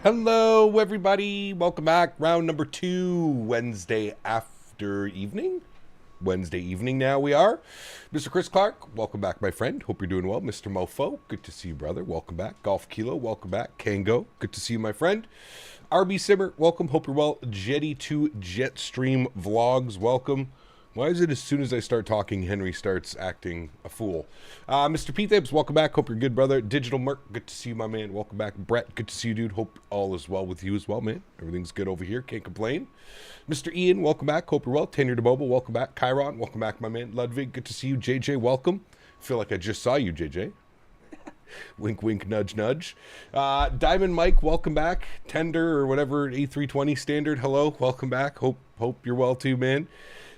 Hello, everybody. Welcome back. Round number 2, Wednesday evening now we are. Mr. Chris Clark, welcome back, my friend. Hope you're doing well. Mr. Mofo, good to see you, brother. Welcome back. Golf Kilo, welcome back. Kango, good to see you, my friend. RB Simmer, welcome. Hope you're well. Jetty2 Jetstream Vlogs, welcome. Why is it as soon as I start talking, Henry starts acting a fool? Mr. P. Thibs, welcome back. Hope you're good, brother. Digital Merc, good to see you, my man. Welcome back. Brett, good to see you, dude. Hope all is well with you as well, man. Everything's good over here. Can't complain. Mr. Ian, welcome back. Hope you're well. Tenure to Mobile, welcome back. Chiron, welcome back, my man. Ludwig, good to see you. JJ, welcome. Feel like I just saw you, JJ. Wink, wink, nudge, nudge. Diamond Mike, welcome back. Tender or whatever, A320 standard. Hello, welcome back. Hope you're well too, man.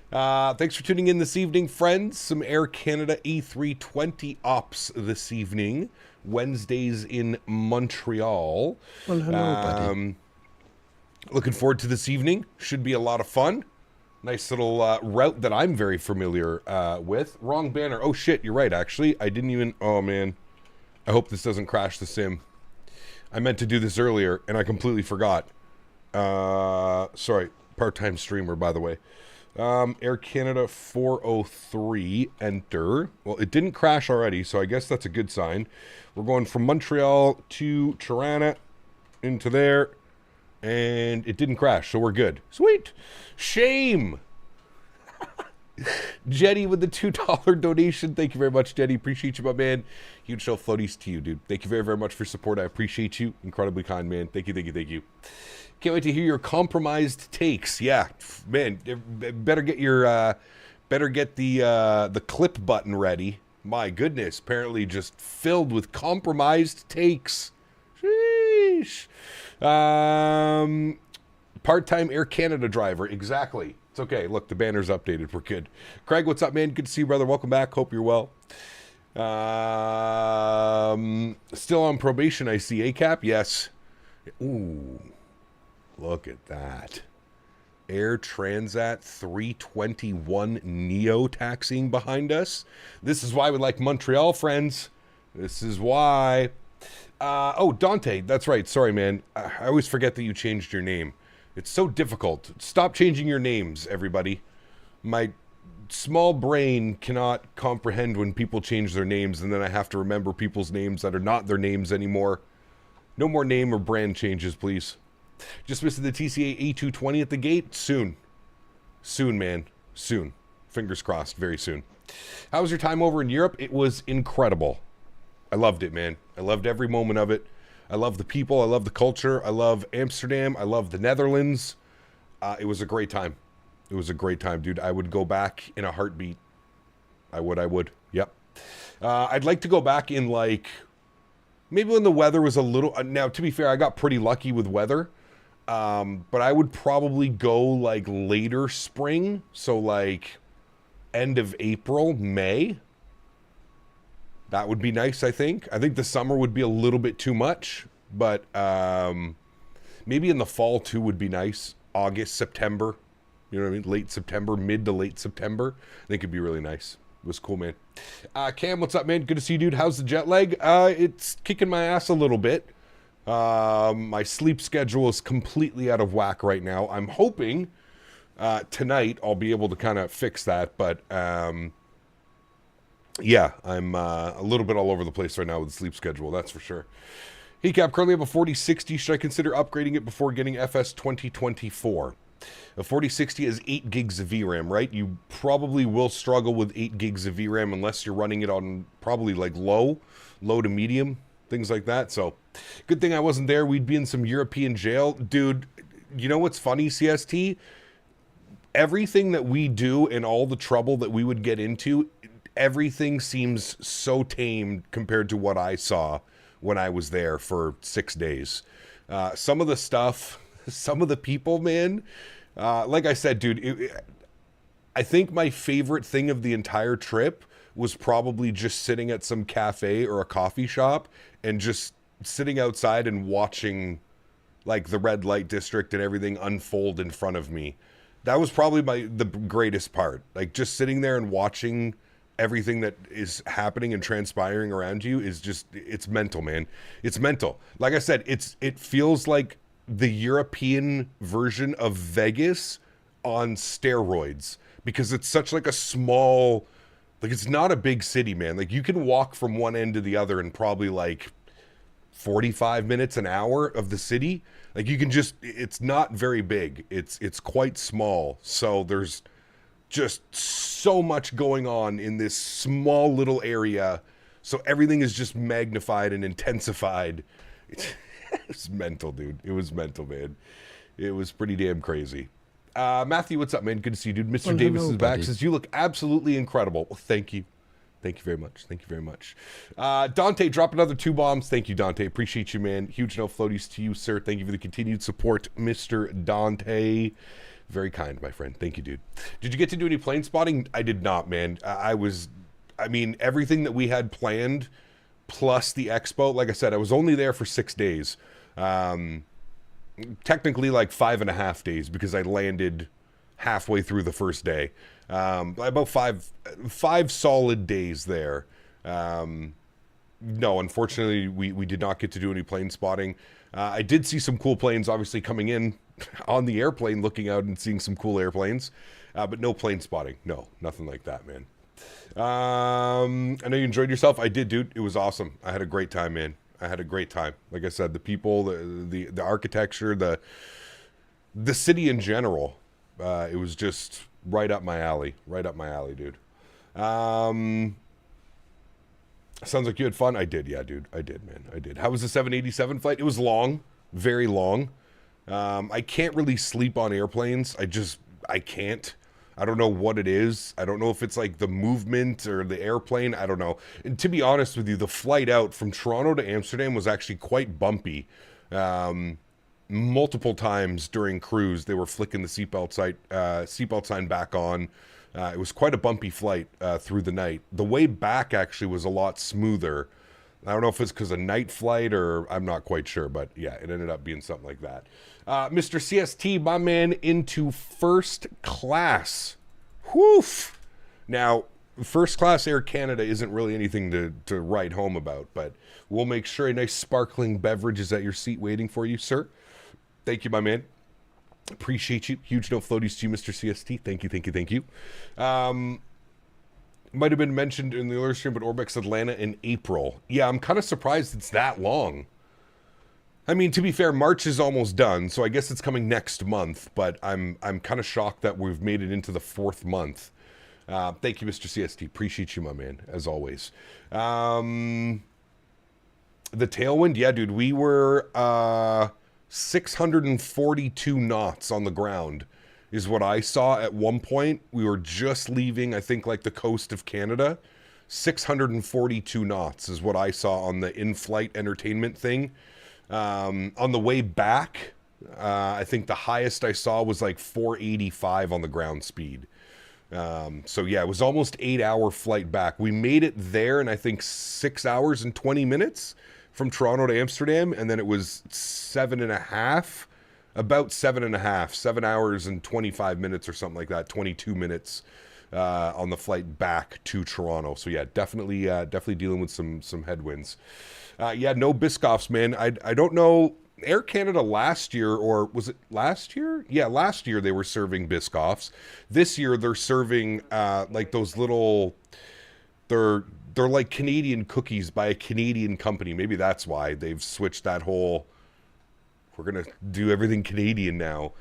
Thanks for tuning in this evening, friends. Some Air Canada A320 ops this evening. Wednesdays in Montreal. Well, hello, buddy. Looking forward to this evening. Should be a lot of fun. Nice little route that I'm very familiar with. Wrong banner. Oh, shit, you're right, actually. I didn't even... Oh, man. I hope this doesn't crash the sim. I meant to do this earlier, and I completely forgot. Sorry. Part-time streamer, by the way. Air Canada 403, enter. Well, it didn't crash already, so I guess that's a good sign. We're going from Montreal to Tirana, into there, and it didn't crash, so we're good. Sweet. Shame. Jetty with the $2 donation. Thank you very much, Jetty. Appreciate you, my man. Huge show floaties to you, dude. Thank you very, very much for your support. I appreciate you. Incredibly kind, man. Thank you, thank you, thank you. Can't wait to hear your compromised takes. Yeah, man, better get your the clip button ready. My goodness, apparently just filled with compromised takes. Sheesh. Part-time Air Canada driver, exactly. It's okay. Look, the banner's updated. We're good. Craig, what's up, man? Good to see you, brother. Welcome back. Hope you're well. Still on probation, I see. ACAP, yes. Ooh. Look at that. Air Transat 321 Neo taxiing behind us. This is why we like Montreal, friends. This is why. Oh, Dante. That's right. Sorry, man. I always forget that you changed your name. It's so difficult. Stop changing your names, everybody. My small brain cannot comprehend when people change their names, and then I have to remember people's names that are not their names anymore. No more name or brand changes, please. Just missing the TCA A220 at the gate? Soon. Soon, man. Soon. Fingers crossed. Very soon. How was your time over in Europe? It was incredible. I loved it, man. I loved every moment of it. I love the people. I love the culture. I love Amsterdam. I love the Netherlands. It was a great time. It was a great time, dude. I would go back in a heartbeat. I would. Yep. I'd like to go back in, like, maybe when the weather was a little... now, to be fair, I got pretty lucky with weather. But I would probably go like later spring, so like end of April, May. That would be nice, I think. I think the summer would be a little bit too much, but maybe in the fall too would be nice. August, September, you know what I mean? Late September, mid to late September. I think it'd be really nice. It was cool, man. Cam, what's up, man? Good to see you, dude. How's the jet lag? It's kicking my ass a little bit. My sleep schedule is completely out of whack right now. I'm hoping tonight I'll be able to kind of fix that, but yeah, I'm a little bit all over the place right now with the sleep schedule, that's for sure. Hey Cap, currently have a 4060. Should I consider upgrading it before getting FS 2024? A 4060 is 8 gigs of VRAM, right? You probably will struggle with 8 gigs of VRAM unless you're running it on probably like low to medium, things like that. So good thing I wasn't there. We'd be in some European jail. Dude, you know what's funny, CST? Everything that we do and all the trouble that we would get into, everything seems so tame compared to what I saw when I was there for 6 days. Some of the stuff, some of the people, man, like I said, dude, I think my favorite thing of the entire trip was probably just sitting at some cafe or a coffee shop and just sitting outside and watching like the red light district and everything unfold in front of me. That was probably the greatest part. Like just sitting there and watching everything that is happening and transpiring around you is just, it's mental, man. It's mental. Like I said, it feels like the European version of Vegas on steroids, because it's such like a small, like it's not a big city, man. Like you can walk from one end to the other in probably like 45 minutes, an hour of the city. Like you can just, it's not very big. It's quite small. So there's just so much going on in this small little area. So everything is just magnified and intensified. It's mental, dude. It was mental, man. It was pretty damn crazy. Matthew, what's up, man? Good to see you, dude. Mr. Davis is back. Says, you look absolutely incredible. Well, thank you. Thank you very much. Thank you very much. Dante, drop another 2 bombs. Thank you, Dante. Appreciate you, man. Huge no floaties to you, sir. Thank you for the continued support, Mr. Dante. Very kind, my friend. Thank you, dude. Did you get to do any plane spotting? I did not, man. I mean, everything that we had planned, plus the expo, like I said, I was only there for 6 days. Technically like 5.5 days, because I landed halfway through the first day. About five solid days there. No, unfortunately, we did not get to do any plane spotting. I did see some cool planes, obviously, coming in on the airplane, looking out and seeing some cool airplanes. But no plane spotting. No, nothing like that, man. I know you enjoyed yourself. I did, dude. It was awesome. I had a great time, man. I had a great time. Like I said, the people, the architecture, the city in general. It was just right up my alley. Right up my alley, dude. Sounds like you had fun. I did, yeah, dude. I did, man. I did. How was the 787 flight? It was long. Very long. I can't really sleep on airplanes. I can't. I don't know what it is. I don't know if it's like the movement or the airplane. I don't know. And to be honest with you, the flight out from Toronto to Amsterdam was actually quite bumpy. Multiple times during cruise, they were flicking the seatbelt sign back on. It was quite a bumpy flight through the night. The way back actually was a lot smoother. I don't know if it's because of night flight or I'm not quite sure, but yeah, it ended up being something like that. Mr. CST, my man, into first class. Whoof! Now, first class Air Canada isn't really anything to write home about, but we'll make sure a nice sparkling beverage is at your seat waiting for you, sir. Thank you, my man. Appreciate you. Huge no floaties to you, Mr. CST. Thank you, thank you, thank you. Might have been mentioned in the earlier stream, but Orbex Atlanta in April. Yeah, I'm kind of surprised it's that long. I mean, to be fair, March is almost done, so I guess it's coming next month, but I'm kind of shocked that we've made it into the 4th month. Thank you, Mr. CST. Appreciate you, my man, as always. The tailwind, yeah, dude, we were 642 knots on the ground is what I saw at one point. We were just leaving, I think, like the coast of Canada. 642 knots is what I saw on the in-flight entertainment thing. On the way back, I think the highest I saw was like 485 on the ground speed. So yeah, it was almost 8-hour flight back. We made it there in I think 6 hours and 20 minutes from Toronto to Amsterdam, and then it was 7.5, about 7.5, 7 hours and 25 minutes or something like that, 22 minutes on the flight back to Toronto. So yeah, definitely dealing with some headwinds. Yeah, no Biscoffs, man. I don't know. Air Canada last year, or was it last year? Yeah, last year they were serving Biscoffs. This year they're serving like those little, they're like Canadian cookies by a Canadian company. Maybe that's why they've switched that whole, we're going to do everything Canadian now.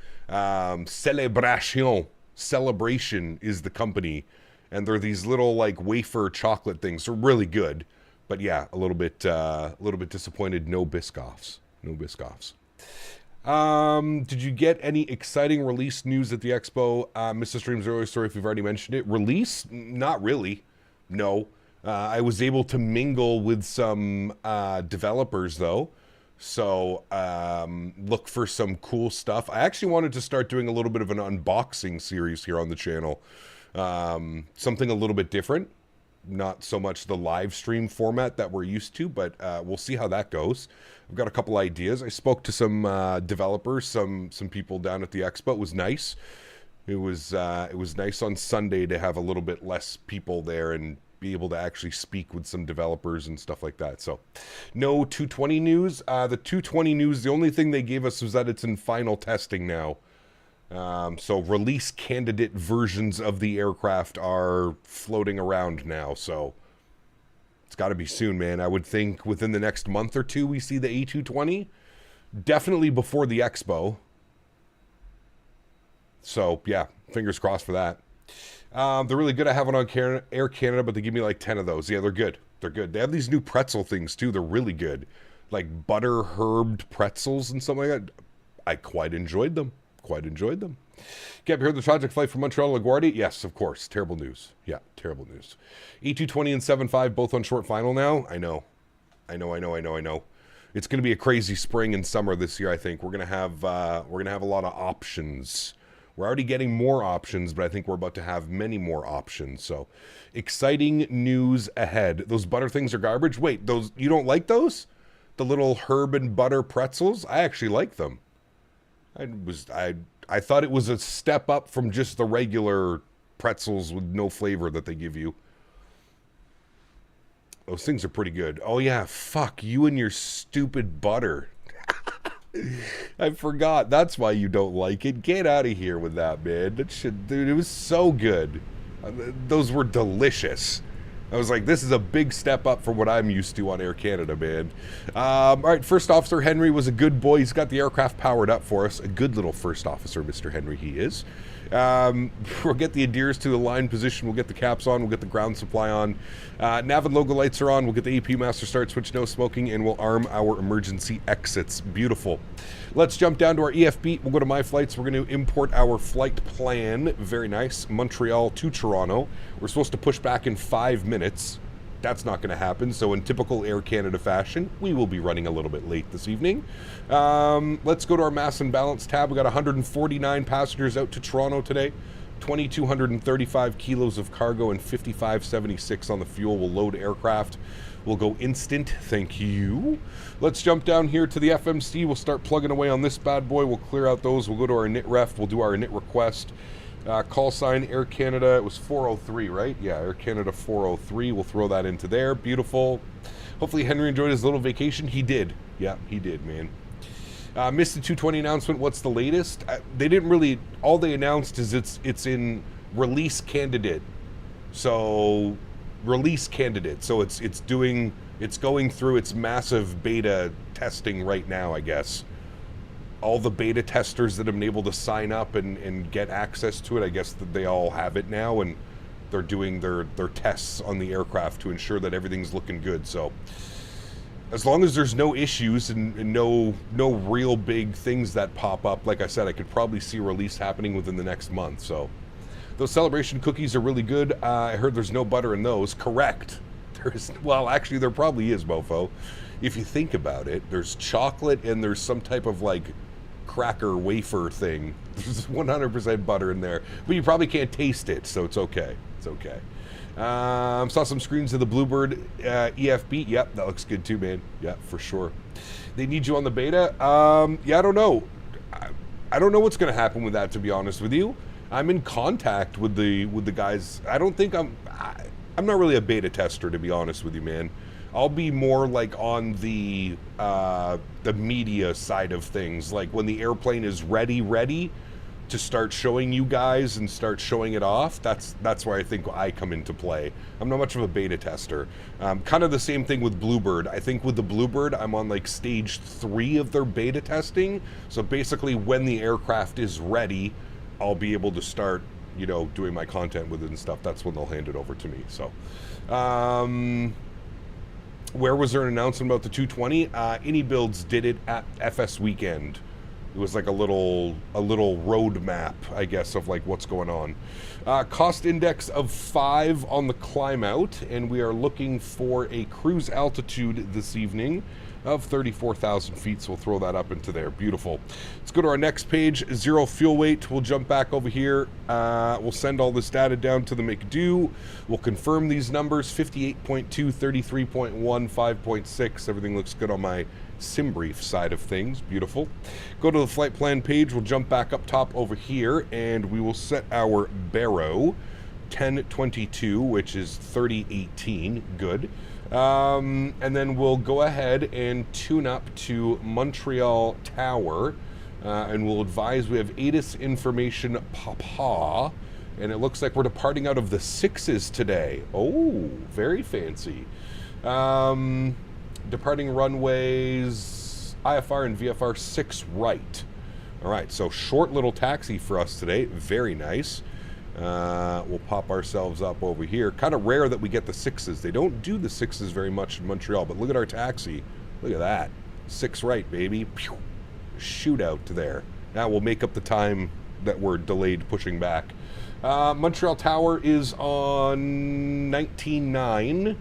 Celebration is the company. And they're these little like wafer chocolate things. They're really good. But yeah, a little bit disappointed. No Biscoffs. No Biscoffs. Did you get any exciting release news at the expo? Mr. Stream's earlier story, if you've already mentioned it. Release? Not really. No. I was able to mingle with some developers, though. So look for some cool stuff. I actually wanted to start doing a little bit of an unboxing series here on the channel. Something a little bit different. Not so much the live stream format that we're used to, but we'll see how that goes. I've got a couple ideas. I spoke to some developers, some people down at the expo. It was nice. It was nice on Sunday to have a little bit less people there and be able to actually speak with some developers and stuff like that. So no 220 news. The 220 news, the only thing they gave us was that it's in final testing now. So release candidate versions of the aircraft are floating around now. So it's got to be soon, man. I would think within the next month or two we see the A220. Definitely before the Expo. So yeah, fingers crossed for that. They're really good. I have it on Air Canada, but they give me like 10 of those. Yeah, they're good. They're good. They have these new pretzel things too. They're really good. Like butter herbed pretzels and something like that. I quite enjoyed them. Kept heard the tragic flight from Montreal to LaGuardia? Yes, of course. Terrible news. Yeah, terrible news. E220 and 7.5 both on short final now. I know. It's going to be a crazy spring and summer this year. I think we're going to have a lot of options. We're already getting more options, but I think we're about to have many more options. So, exciting news ahead. Those butter things are garbage. Wait, those you don't like those? The little herb and butter pretzels? I actually like them. I thought it was a step up from just the regular pretzels with no flavor that they give you. Those things are pretty good. Oh yeah, fuck you and your stupid butter. I forgot. That's why you don't like it. Get out of here with that, man. That shit, dude, it was so good. Those were delicious. I was like, this is a big step up from what I'm used to on Air Canada, man. All right, First Officer Henry was a good boy. He's got the aircraft powered up for us. A good little first officer, Mr. Henry, he is. We'll get the adheres to the line position. We'll get the caps on. We'll get the ground supply on. Nav and logo lights are on. We'll get the AP master start switch, no smoking, and we'll arm our emergency exits. Beautiful. Let's jump down to our EFB. We'll go to My Flights. We're going to import our flight plan. Very nice. Montreal to Toronto. We're supposed to push back in 5 minutes. That's not going to happen. So in typical Air Canada fashion, we will be running a little bit late this evening. Let's go to our mass and balance tab. We got 149 passengers out to Toronto today. 2,235 kilos of cargo and 55.76 on the fuel. We'll load aircraft. We'll go instant. Thank you. Let's jump down here to the FMC. We'll start plugging away on this bad boy. We'll clear out those. We'll go to our init ref. We'll do our init request. Call sign Air Canada, it was 403, right? Yeah, Air Canada 403. We'll throw that into there. Beautiful. Hopefully Henry enjoyed his little vacation. He did. Yeah, he did, man. Missed the 220 announcement. What's the latest? They didn't really, all they announced is it's in release candidate. So, release candidate. So it's going through its massive beta testing right now, I guess. All the beta testers that have been able to sign up and get access to it, I guess that they all have it now, and they're doing their tests on the aircraft to ensure that everything's looking good. So as long as there's no issues and no real big things that pop up, like I said, I could probably see a release happening within the next month. So those celebration cookies are really good. I heard there's no butter in those. Correct. Well, actually there probably is, mofo. If you think about it, there's chocolate and there's some type of like cracker wafer thing. There's 100% butter in there, but you probably can't taste it, so it's okay. It's okay. Saw some screens of the Bluebird EFB. Yep, that looks good too, man. Yeah, for sure. They need you on the beta. Yeah, I don't know. I don't know what's going to happen with that, to be honest with you. I'm in contact with the guys. I don't think I'm not really a beta tester, to be honest with you, man. I'll be more like on the media side of things, like when the airplane is ready to start showing you guys and start showing it off. That's where I think I come into play. I'm not much of a beta tester. Kind of the same thing with Bluebird. I think with the Bluebird, I'm on like stage 3 of their beta testing. So basically, when the aircraft is ready, I'll be able to start, doing my content with it and stuff. That's when they'll hand it over to me. So. Where was there an announcement about the 220? AnyBuilds did it at FS Weekend. It was like a little road map, I guess, of like what's going on. Cost index of 5 on the climb out, and we are looking for a cruise altitude this evening of 34,000 feet, so we'll throw that up into there. Beautiful. Let's go to our next page, 0 fuel weight. We'll jump back over here. We'll send all this data down to the McDo. We'll confirm these numbers, 58.2, 33.1, 5.6. Everything looks good on my SimBrief side of things. Beautiful. Go to the flight plan page. We'll jump back up top over here, and we will set our baro 1022, which is 3018. Good. And then we'll go ahead and tune up to Montreal Tower. And we'll advise we have ATIS information papa. And it looks like we're departing out of the 6s today. Oh, very fancy. Departing runways IFR and VFR 6 right. All right, so short little taxi for us today. Very nice. We'll pop ourselves up over here. Kind of rare that we get the 6s. They don't do the 6s very much in Montreal, but look at our taxi. Look at that. 6 right, baby. Pew. Shootout to there. Now we'll make up the time that we're delayed pushing back. Montreal Tower is on 19.9.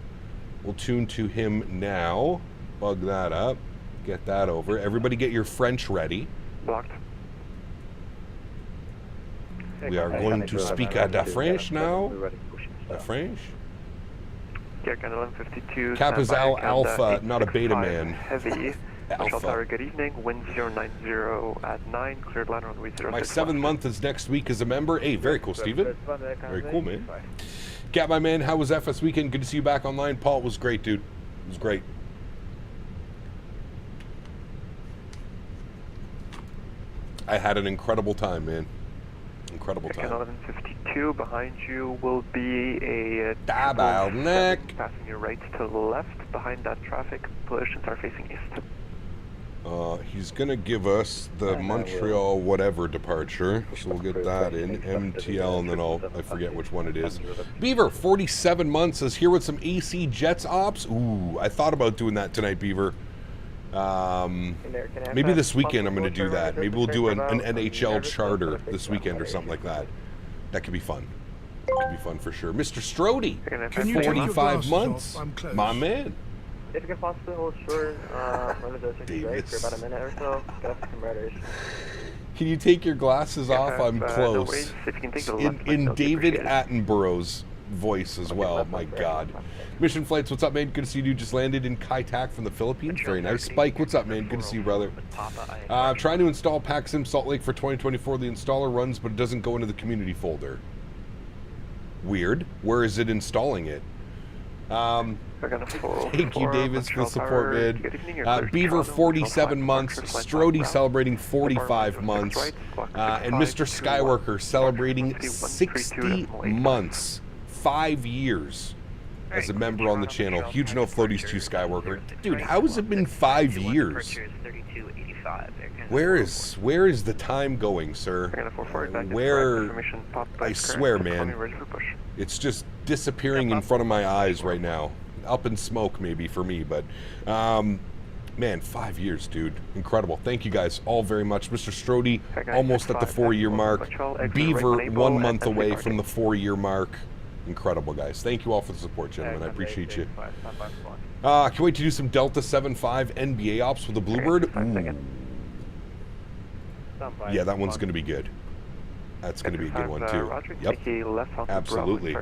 We'll tune to him now. Bug that up. Get that over. Everybody get your French ready. Blocked. We are going to speak the French now. The French? Cap 1152. Cap is Alpha, not a beta man. Heavy. Montreal Tower, good evening. Wind 090 at 9. Cleared line runway 06. My 7th month is next week as a member. Hey, very cool, Steven. Very cool, man. Cap, my man, how was FS weekend? Good to see you back online. Paul, it was great, dude. It was great. I had an incredible time, man. Incredible time. 1152, behind you will be a dial neck. Passing you right to the left. Behind that traffic, positions are facing east. He's going to give us the Montreal whatever departure, so we'll get that in. MTL, and then I forget which one it is. Beaver, 47 months, is here with some AC Jets ops. Ooh, I thought about doing that tonight, Beaver. Maybe this weekend I'm going to do that. Maybe we'll do an NHL charter this weekend or something like that. That could be fun. That could be fun for sure. Mr. Strody, 45 months. My man. If you can possibly hold short, break for about a minute or so, get up some riders. Can you take your glasses off? I'm close. In David Attenborough's voice as well. My God. Mission Flights, what's up, man? Good to see you. Just landed in Kai Tak from the Philippines. Very nice. Spike, what's up, man? Good to see you, brother. Trying to install PACSIM Salt Lake for 2024. The installer runs, but it doesn't go into the community folder. Weird. Where is it installing it? Thank you, Davis, for the support, man. Beaver, 47 months. Strody celebrating 45 months. And Mr. Skyworker celebrating 60 months. 5 years as a member on the channel. Huge no floaties to Skyworker. Dude, how has it been 5 years? Where is the time going, sir? I swear, man. It's just disappearing in front of my eyes right now. Up in smoke, maybe, for me, but man, 5 years, dude. Incredible. Thank you guys all very much. Mr. Strody, almost at the 4-year mark. Beaver, 1 month away from the 4-year mark. Incredible, guys. Thank you all for the support, gentlemen. I appreciate you. Can't wait to do some Delta 7.5 NBA ops with the Bluebird. Ooh. Yeah, that one's going to be good. That's going to be a good one, too. Yep. Absolutely.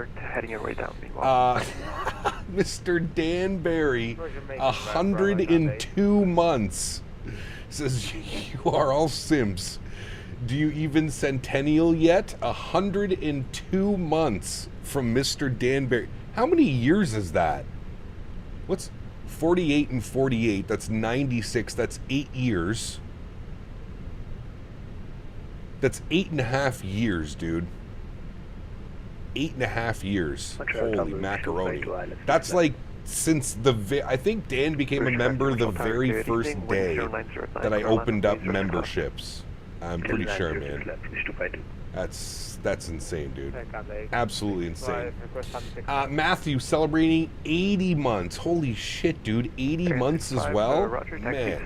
Mr. Dan Barry, 102 months. Says, you are all simps. Do you even centennial yet? 102 months from Mr. Danbury. How many years is that? What's 48 and 48? That's 96. That's 8 years. That's 8.5 years, dude. 8.5 years. Holy macaroni. That's like since I think Dan became a member the very first day that I opened up memberships. I'm pretty sure, man. That's insane, dude. Absolutely insane. Matthew celebrating 80 months. Holy shit, dude. 80 months as well? Man.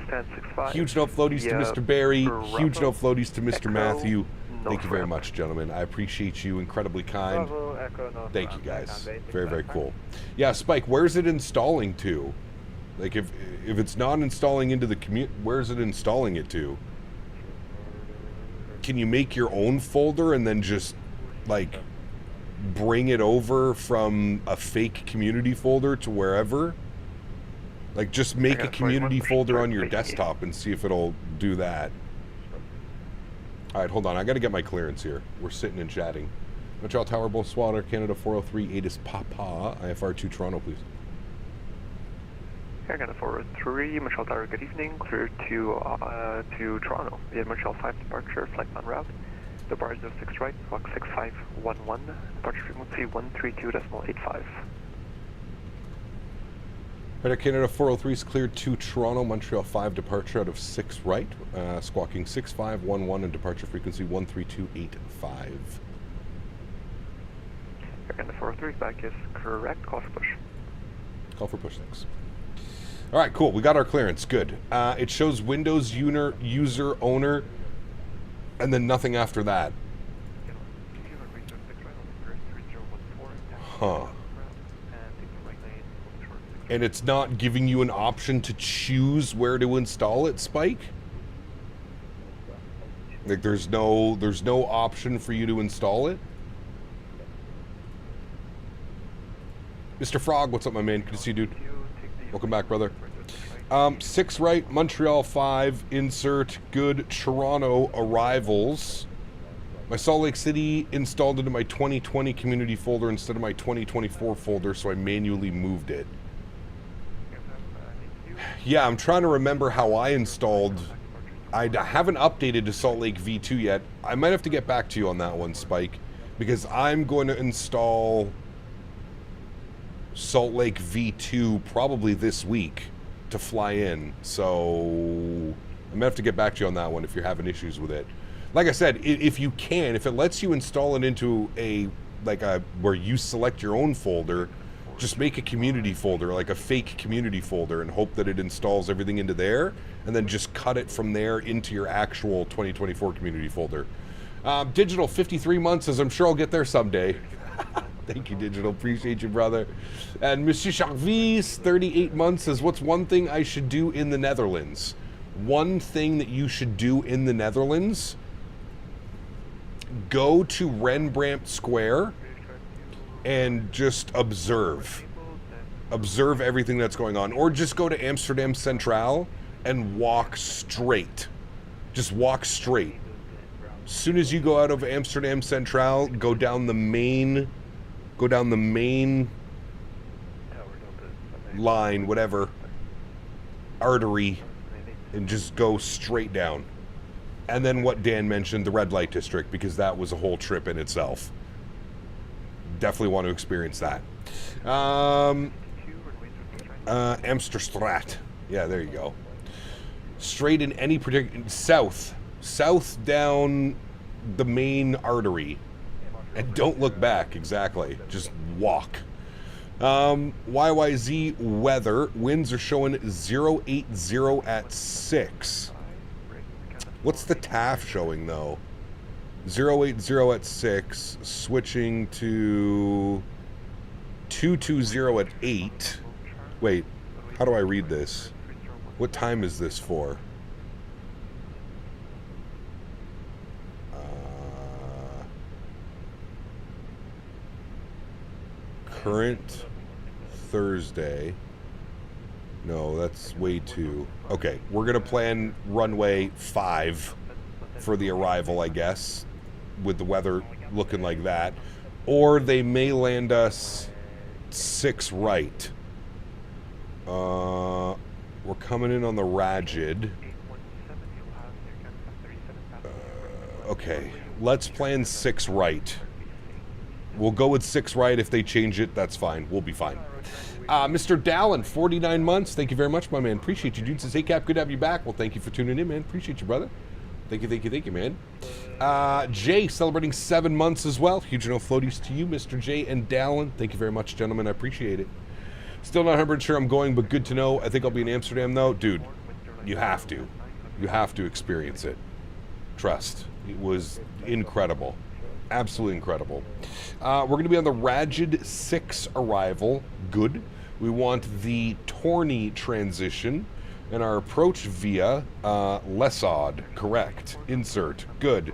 Huge no floaties to Mr. Barry. Huge no floaties to Mr. Matthew. Thank you very much, gentlemen. I appreciate you. Incredibly kind. Thank you, guys. Very, very cool. Yeah, Spike, where's it installing to? Like, if it's not installing into the community, where's it installing it to? Can you make your own folder and then just, like, bring it over from a fake community folder to wherever? Like, just make a community folder on your desktop and see if it'll do that. All right, hold on. I got to get my clearance here. We're sitting and chatting. Montreal Tower, bonsoir, Canada 403, 8 is Papa, IFR 2 Toronto, please. Air Canada 403, Montreal Tower, good evening. Clear to Toronto. Via Montreal 5 departure, flight plan route. Departure 06 right, walk 6511, departure frequency 132.85. Air Canada 403 is cleared to Toronto, Montreal 5 departure out of 6 right, squawking 6511 and departure frequency 132.85. Air Canada 403, back is correct, call for push. Call for push, thanks. All right, cool. We got our clearance. Good. It shows Windows user owner, and then nothing after that. Huh. And it's not giving you an option to choose where to install it, Spike? Like there's no option for you to install it? Mr. Frog, what's up, my man? Good to see you, dude. Welcome back, brother. 6 right, Montreal 5, insert, good, Toronto arrivals. My Salt Lake City installed into my 2020 community folder instead of my 2024 folder, so I manually moved it. Yeah, I'm trying to remember how I installed. I haven't updated to Salt Lake V2 yet. I might have to get back to you on that one, Spike, because I'm going to install Salt Lake V2 probably this week to fly in, so I'm gonna have to get back to you on that one if you're having issues with it. Like I said, if you can, if it lets you install it into where you select your own folder, just make a community folder, like a fake community folder, and hope that it installs everything into there, and then just cut it from there into your actual 2024 community folder. Digital 53 months says, I'm sure I'll get there someday. Thank you, Digital. Appreciate you, brother. And Monsieur Charvis, 38 months, says, what's one thing I should do in the Netherlands? One thing that you should do in the Netherlands? Go to Rembrandt Square and just observe. Observe everything that's going on. Or just go to Amsterdam Centraal and walk straight. Just walk straight. As soon as you go out of Amsterdam Centraal, go down the main line, whatever, artery, and just go straight down. And then what Dan mentioned, the red light district, because that was a whole trip in itself. Definitely want to experience that. Amsterstraat. Yeah, there you go. Straight in any particular... South down the main artery. And don't look back, exactly. Just walk. YYZ weather. Winds are showing 080 at 6. What's the TAF showing, though? 080 at 6. Switching to 220 at 8. Wait, how do I read this? What time is this for? Current Thursday. No, that's way too. Okay, we're going to plan runway 5 for the arrival, I guess, with the weather looking like that. Or they may land us 6 right. We're coming in on the Rajid. Okay, let's plan 6 right. We'll go with 6 right. If they change it, that's fine. We'll be fine. Mr. Dallin, 49 months. Thank you very much, my man. Appreciate you, dude. Says, hey, Cap, good to have you back. Well, thank you for tuning in, man. Appreciate you, brother. Thank you, man. Jay, celebrating 7 months as well. Huge no floaties to you, Mr. Jay and Dallin. Thank you very much, gentlemen. I appreciate it. Still not 100% sure I'm going, but good to know. I think I'll be in Amsterdam, though. Dude, you have to. You have to experience it. Trust. It was incredible. Absolutely incredible. We're going to be on the Rajid 6 arrival. Good. We want the Torney transition and our approach via Lesod. Correct. Insert. Good.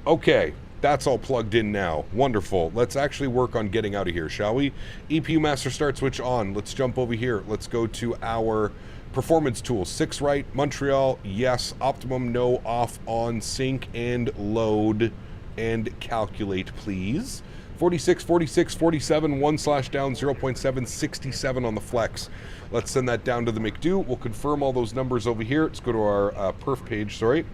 Okay. That's all plugged in now. Wonderful. Let's actually work on getting out of here, shall we? EPU master start switch on. Let's jump over here. Let's go to our performance tools. 6 right. Montreal. Yes. Optimum. No. Off. On. Sync and load. and calculate, please. 46, 46, 47, 1 slash down, 0.7, 67 on the flex. Let's send that down to the McDo. We'll confirm all those numbers over here. Let's go to our perf page, sorry.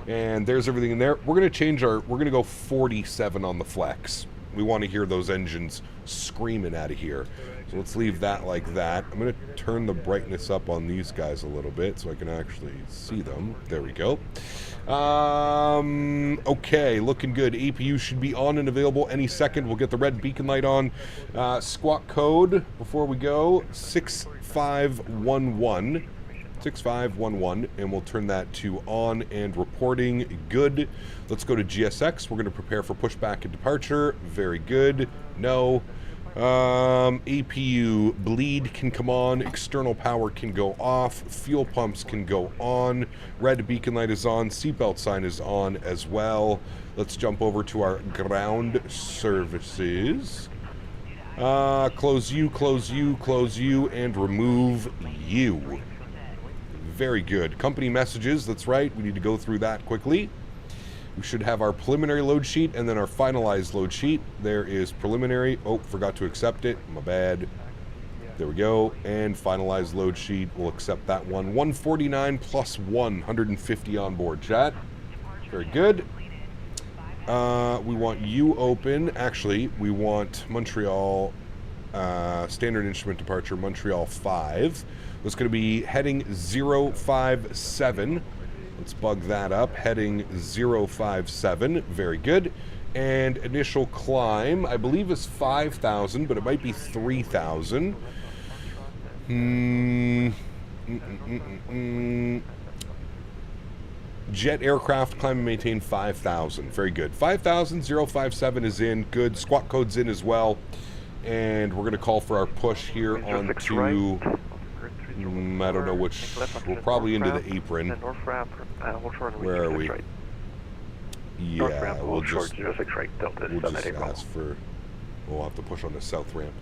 And there's everything in there. We're going to change we're going to go 47 on the flex. We want to hear those engines screaming out of here. So let's leave that like that. I'm going to turn the brightness up on these guys a little bit so I can actually see them. There we go. Okay, looking good. APU should be on and available any second. We'll get the red beacon light on. Squawk code before we go, 6511. 6511, and we'll turn that to on and reporting. Good. Let's go to GSX. We're going to prepare for pushback and departure. Very good. No. APU bleed can come on, external power can go off, fuel pumps can go on, red beacon light is on, seatbelt sign is on as well. Let's jump over to our ground services. Close you, close you, close you, and remove you. Very good. Company messages, that's right, we need to go through that quickly. We should have our preliminary load sheet and then our finalized load sheet. There is preliminary. Oh, forgot to accept it. My bad. There we go. And finalized load sheet. We'll accept that one. 149 plus 150 on board, chat. Very good. We want you open. Actually, we want Montreal, standard instrument departure, Montreal 5. It's going to be heading 057. Let's bug that up. Heading 057. Very good. And initial climb, I believe, is 5,000, but it might be 3,000. Jet aircraft climb and maintain 5,000. Very good. 5,000, 057 is in. Good. Squawk code's in as well. And we're going to call for our push here onto... I don't know which. We're probably into the apron. Where are we? Yeah, we'll just ask for. We'll have to push on the south ramp.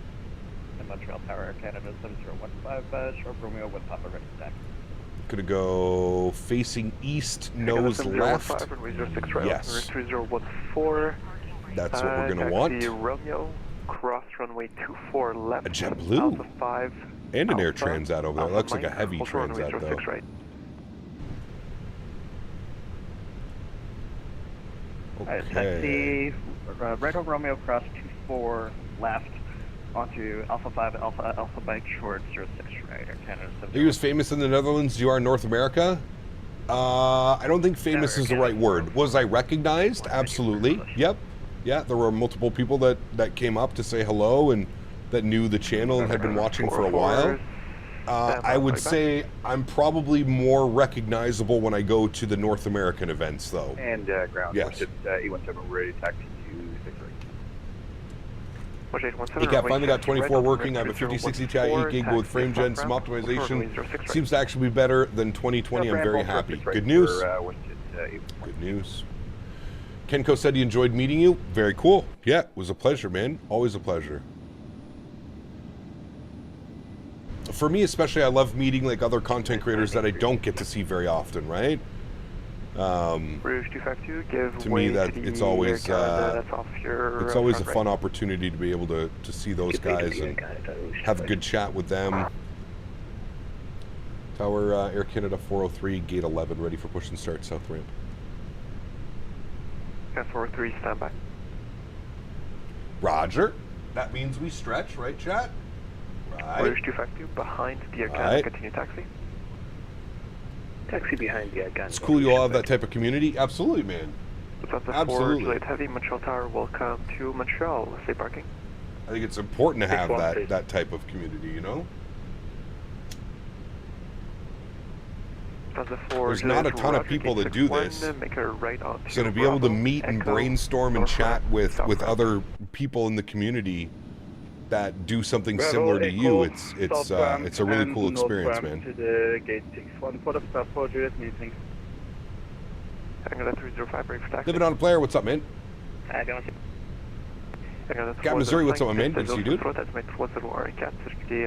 Montreal Tower, Canada 7015, short Romeo with Papa ready stack. Gonna go facing east, nose left. Yes. 3014. That's what we're gonna want. Romeo, cross runway 24 left. A JetBlue. Alpha 5. And an air transat over there. It looks like a heavy transat, though. Right. Okay. Right over Romeo, cross 24 left onto Alpha 5, Alpha Bike short 06 right, Air Canada 70. Are you as famous in the Netherlands as you are in North America? I don't think famous is the right word. Was I recognized? Absolutely. Yep. Yeah, there were multiple people that came up to say hello and that knew the channel and had been watching for a while. I would say I'm probably more recognizable when I go to the North American events, though. And ground, yes. E17, we're ready to taxi to 6 ACAP finally got 24 working. I have a 5060 Ti 8 gig with frame gen, some optimization. Seems to actually be better than 2020. I'm very happy. Good news. Good news. Kenko said he enjoyed meeting you. Very cool. Yeah, it was a pleasure, man. Always a pleasure. For me especially, I love meeting like other content creators that I don't get to see very often, right? To me, that it's always a fun opportunity to be able to see those guys and have a good chat with them. Tower Air Canada 403, gate 11, ready for push and start, south ramp. Air 403, standby. Roger. That means we stretch, right, chat? Right. Orders 252 behind the Air Canada, continue taxi. Taxi behind the gun. It's cool you all have that type of community. Absolutely, man. Absolutely. Light heavy, Montreal Tower, welcome to Montreal. Safe parking. I think it's important to have that type of community, you know? There's not a ton of people that do this. So to be able to meet and brainstorm and chat with other people in the community that do something similar to you, it's a really cool experience, man. To the gate 61 for the stop for Juliet meeting. Living on a player, what's up, man? Gap Missouri, what's up, my man? Good to see you, dude.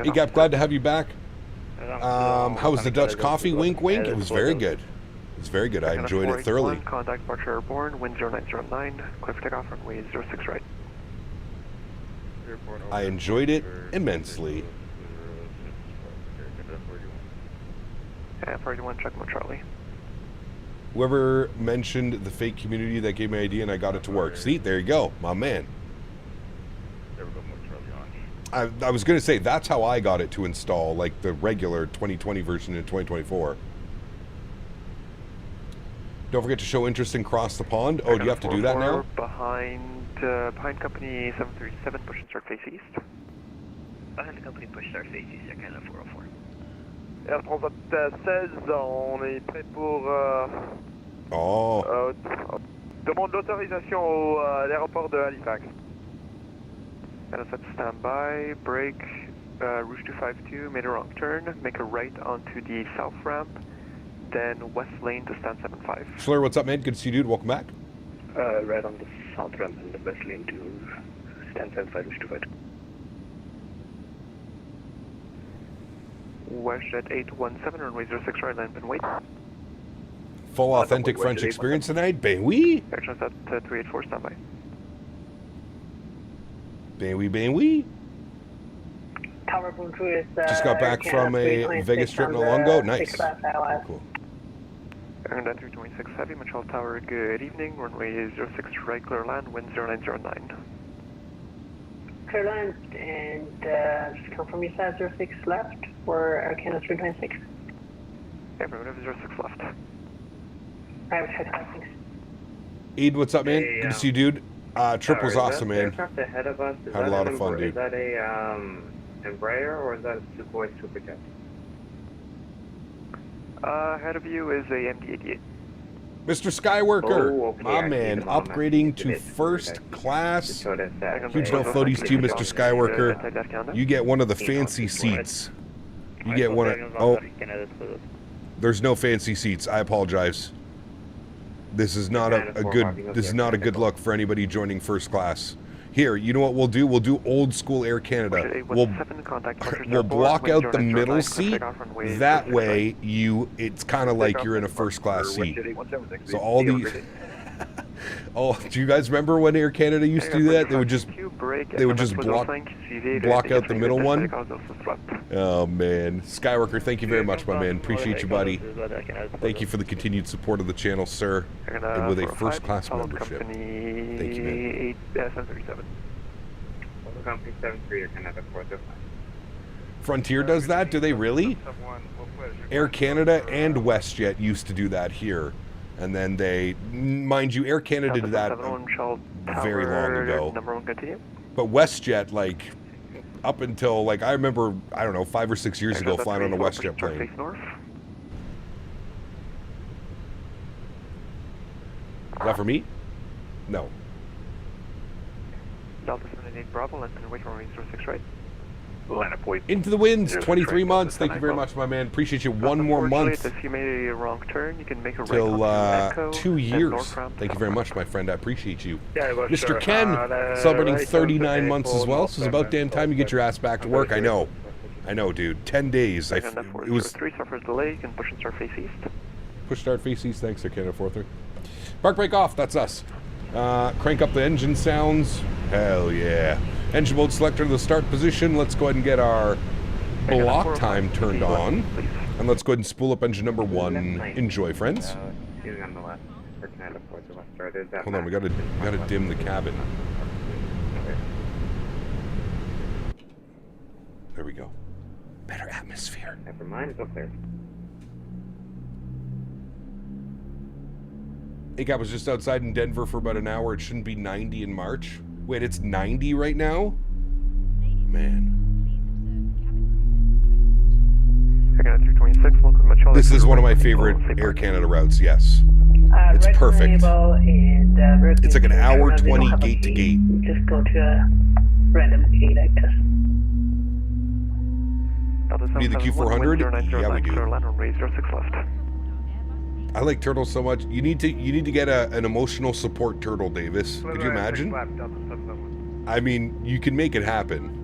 Hey, Gap, glad to have you back. How was the Dutch coffee? Wink, wink. It was very good. It's very good. I enjoyed it thoroughly. Contact departure airborne, wind 0909, clear for takeoff, runway 06 right. I enjoyed it immensely. And 41, check Montreal. Whoever mentioned the fake community that gave me an idea and I got it to work. See, there you go, my man. I was going to say, that's how I got it to install, like the regular 2020 version in 2024. Don't forget to show interest in Cross the Pond. Oh, do you have to do that now? Behind company 737, push and start face east. Behind the company, push start face east, Canada 404. Air Transat 16, on est prêt pour... demande d'autorisation à l'aéroport de Halifax. And set standby, brake, Rouge 252, made a wrong turn, make a right onto the south ramp, then west lane to stand 75. Schler, what's up, man? Good to see you, dude. Welcome back. Right on the south ramp and the west lane to stand 75, Rouge 252. WestJet 817, runway 06 right, land and wait. Full authentic French experience tonight. Ben oui. Air Transat 384, standby. Ben oui, ben oui. Tower Boom Crew is, just got back from a Vegas trip not long ago. Nice. Cool. Air 326 Heavy, Montreal Tower, good evening. Runway 06 right, clear land, wind 0909. Clear land, and just confirm you said 06 left for Air Canada 326. Everyone have 06 left. I have checked out, thanks. Aid, what's up, man? Good to see you, dude. Triple's awesome, man. Ahead of us, had a lot of fun, dude. Is that a Embraer or is that a Sukhoi Superjet? Ahead of you is a MD-88. Mr. Skyworker, Oh, okay, my I man, see the moment. upgrading to It's first class. Huge no no floaties to you, Mr. Skyworker. You get one of the fancy seats. You get one of... Oh, there's no fancy seats. I apologize. This is not a good... This is not a good look for anybody joining first class. Here, you know what we'll do? We'll do old school Air Canada. We'll block out the middle seat. That way, it's kind of like you're in a first class seat. So all these... Oh, do you guys remember when Air Canada used to do that? They would just block out the middle one. Oh man, Skyworker, thank you very much, my man. Appreciate you, buddy. Thank you for the continued support of the channel, sir, and with a first class membership. Thank you, man. 737. Company 73 or Canada 405. Frontier does that? Do they really? Air Canada and WestJet used to do that here. And then they, mind you, Air Canada did that very long ago. But WestJet, like, up until, like, I remember, I don't know, 5 or 6 years ago flying on a WestJet plane. Is that for me? No. Delta 78 Bravo, length and wait for range 06 right. Into the winds, 23 months. Thank you very much, my man. Appreciate you. One more month. If you made a wrong turn, you can make a till 2 years. Thank you very much, my friend. I appreciate you. Mr. Ken, celebrating 39 months as well. So it's about damn time you get your ass back to work. I know, dude. 10 days. It was. 3 suffers delay. You can push and start face east. Push start face east. Thanks, Sir Canada 43. Park brake off. That's us. Crank up the engine sounds. Hell yeah. Engine mode selector to the start position. Let's go ahead and get our block time turned on. And let's go ahead and spool up engine number 1. Enjoy, friends. Hold on, we gotta dim the cabin. There we go. Better atmosphere. Never mind, it's up there. I was just outside in Denver for about an hour. It shouldn't be 90 in March. Wait, it's 90 right now? Man. This is one of my favorite Air Canada routes, yes. It's perfect. It's like an hour 20 gate to gate. Just go to a random gate, I guess. Need the Q400? Yeah, we do. I like turtles so much. You need to get an emotional support turtle, Davis. Could you imagine? I mean, you can make it happen.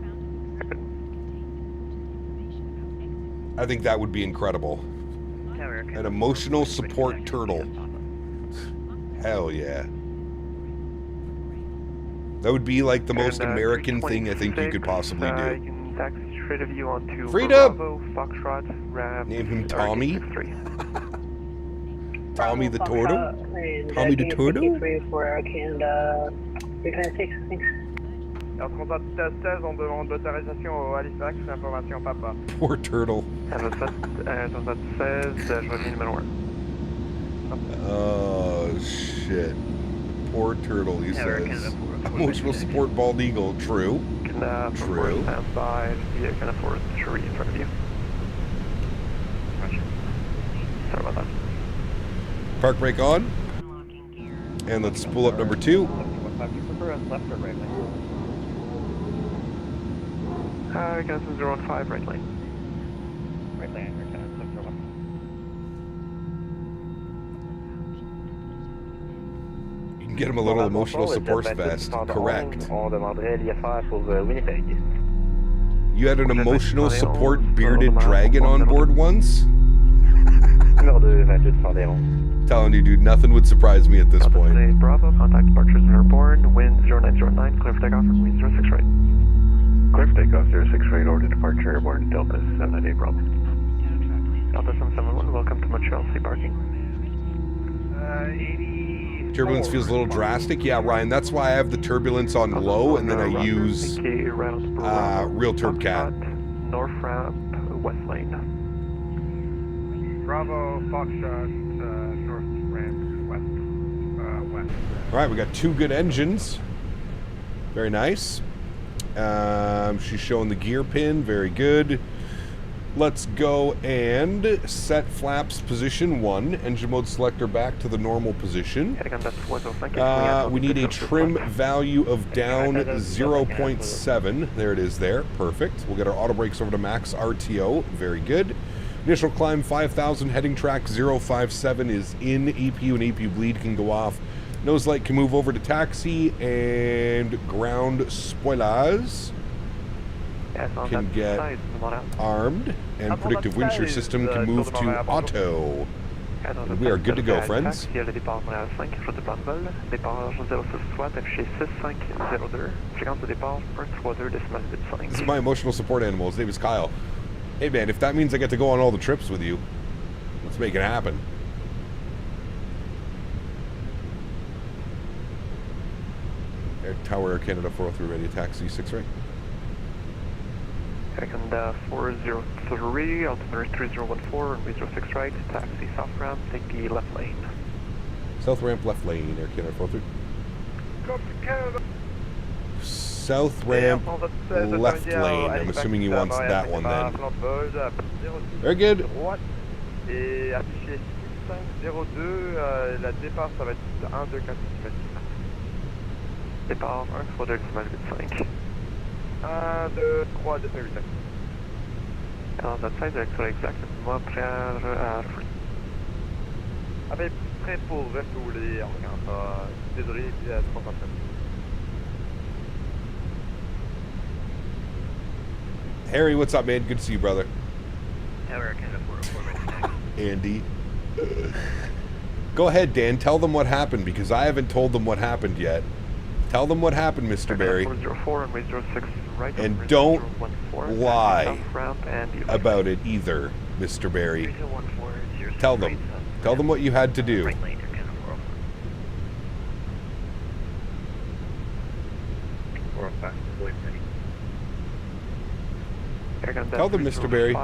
I think that would be incredible. An emotional support turtle. Hell yeah. That would be like the most American thing I think you could possibly do. You can taxi straight of you onto Freedom! Bravo, Foxtrot, Rav, Name him Tommy. 63. Tommy the Turtle? And, Tommy the Turtle? For Canada 326, thanks. Air 36, on demande l'autorisation au Halifax, information papa. Poor turtle. Air 36, je reviens numéro 1. Oh, shit. Poor turtle, he says. Emotional support bald eagle. True. True. Stand by, via kind of forward 3 in front of you. Sorry about that. Park brake on. And let's pull up number 2. Do you prefer us left or right lane? Reconnaissance 015, right lane. Right lane, reconnaissance left or left. You can get him a little emotional support vest. Correct. On demanderait l'IFR pour Winnipeg. You had an emotional support bearded dragon on board once? Numéro 2, 28 Telling you, dude, nothing would surprise me at this point. Bravo, contact departures when airborne, wind 0909, clear for takeoff, and wind 06 right. Clear for takeoff, 06 right, order departure airborne, Delta 798 Bravo. Delta 771, welcome to Montreal, sea parking. 80. Turbulence feels a little drastic. Yeah, Ryan, that's why I have the turbulence on low, and then I use real turb cat. North ramp, west lane. Bravo, Foxtrot, north ramp, west. All right, we got 2 good engines. Very nice. She's showing the gear pin. Very good. Let's go and set flaps position 1. Engine mode selector back to the normal position. We need a trim value of down 0.7. There it is there. Perfect. We'll get our auto brakes over to max RTO. Very good. Initial climb 5,000. Heading track 057 is in EPU, and EPU bleed can go off. Nose light can move over to taxi, and ground spoilers can get armed, and predictive wind shear system can move to auto. And we are good to go, friends. This is my emotional support animal. His name is Kyle. Hey man, if that means I get to go on all the trips with you, let's make it happen. Air Tower Air Canada 403 ready, taxi 6 right. Second 403, altimeter 3014, runway 06 right, taxi south ramp, take the left lane. South ramp, left lane, Air Canada 403. South ramp, left lane. I'm assuming he wants that one then. Very good. Et affiché 6502, la départ ça va être 1, 2, 4, 6 mètres. Départ 1, 3, 2, 5. 1, 2, 3, 2, 8. Alors, that side direction exact, Montreal à À peu près pour refouler, désolé, 37. Harry, what's up, man? Good to see you, brother. Andy. Go ahead, Dan. Tell them what happened, because I haven't told them what happened yet. Tell them what happened, Mr. Barry. 404 and 06 right. And don't lie about it either, Mr. Barry. Tell them. Tell them what you had to do. Tell them, Mr. Barry.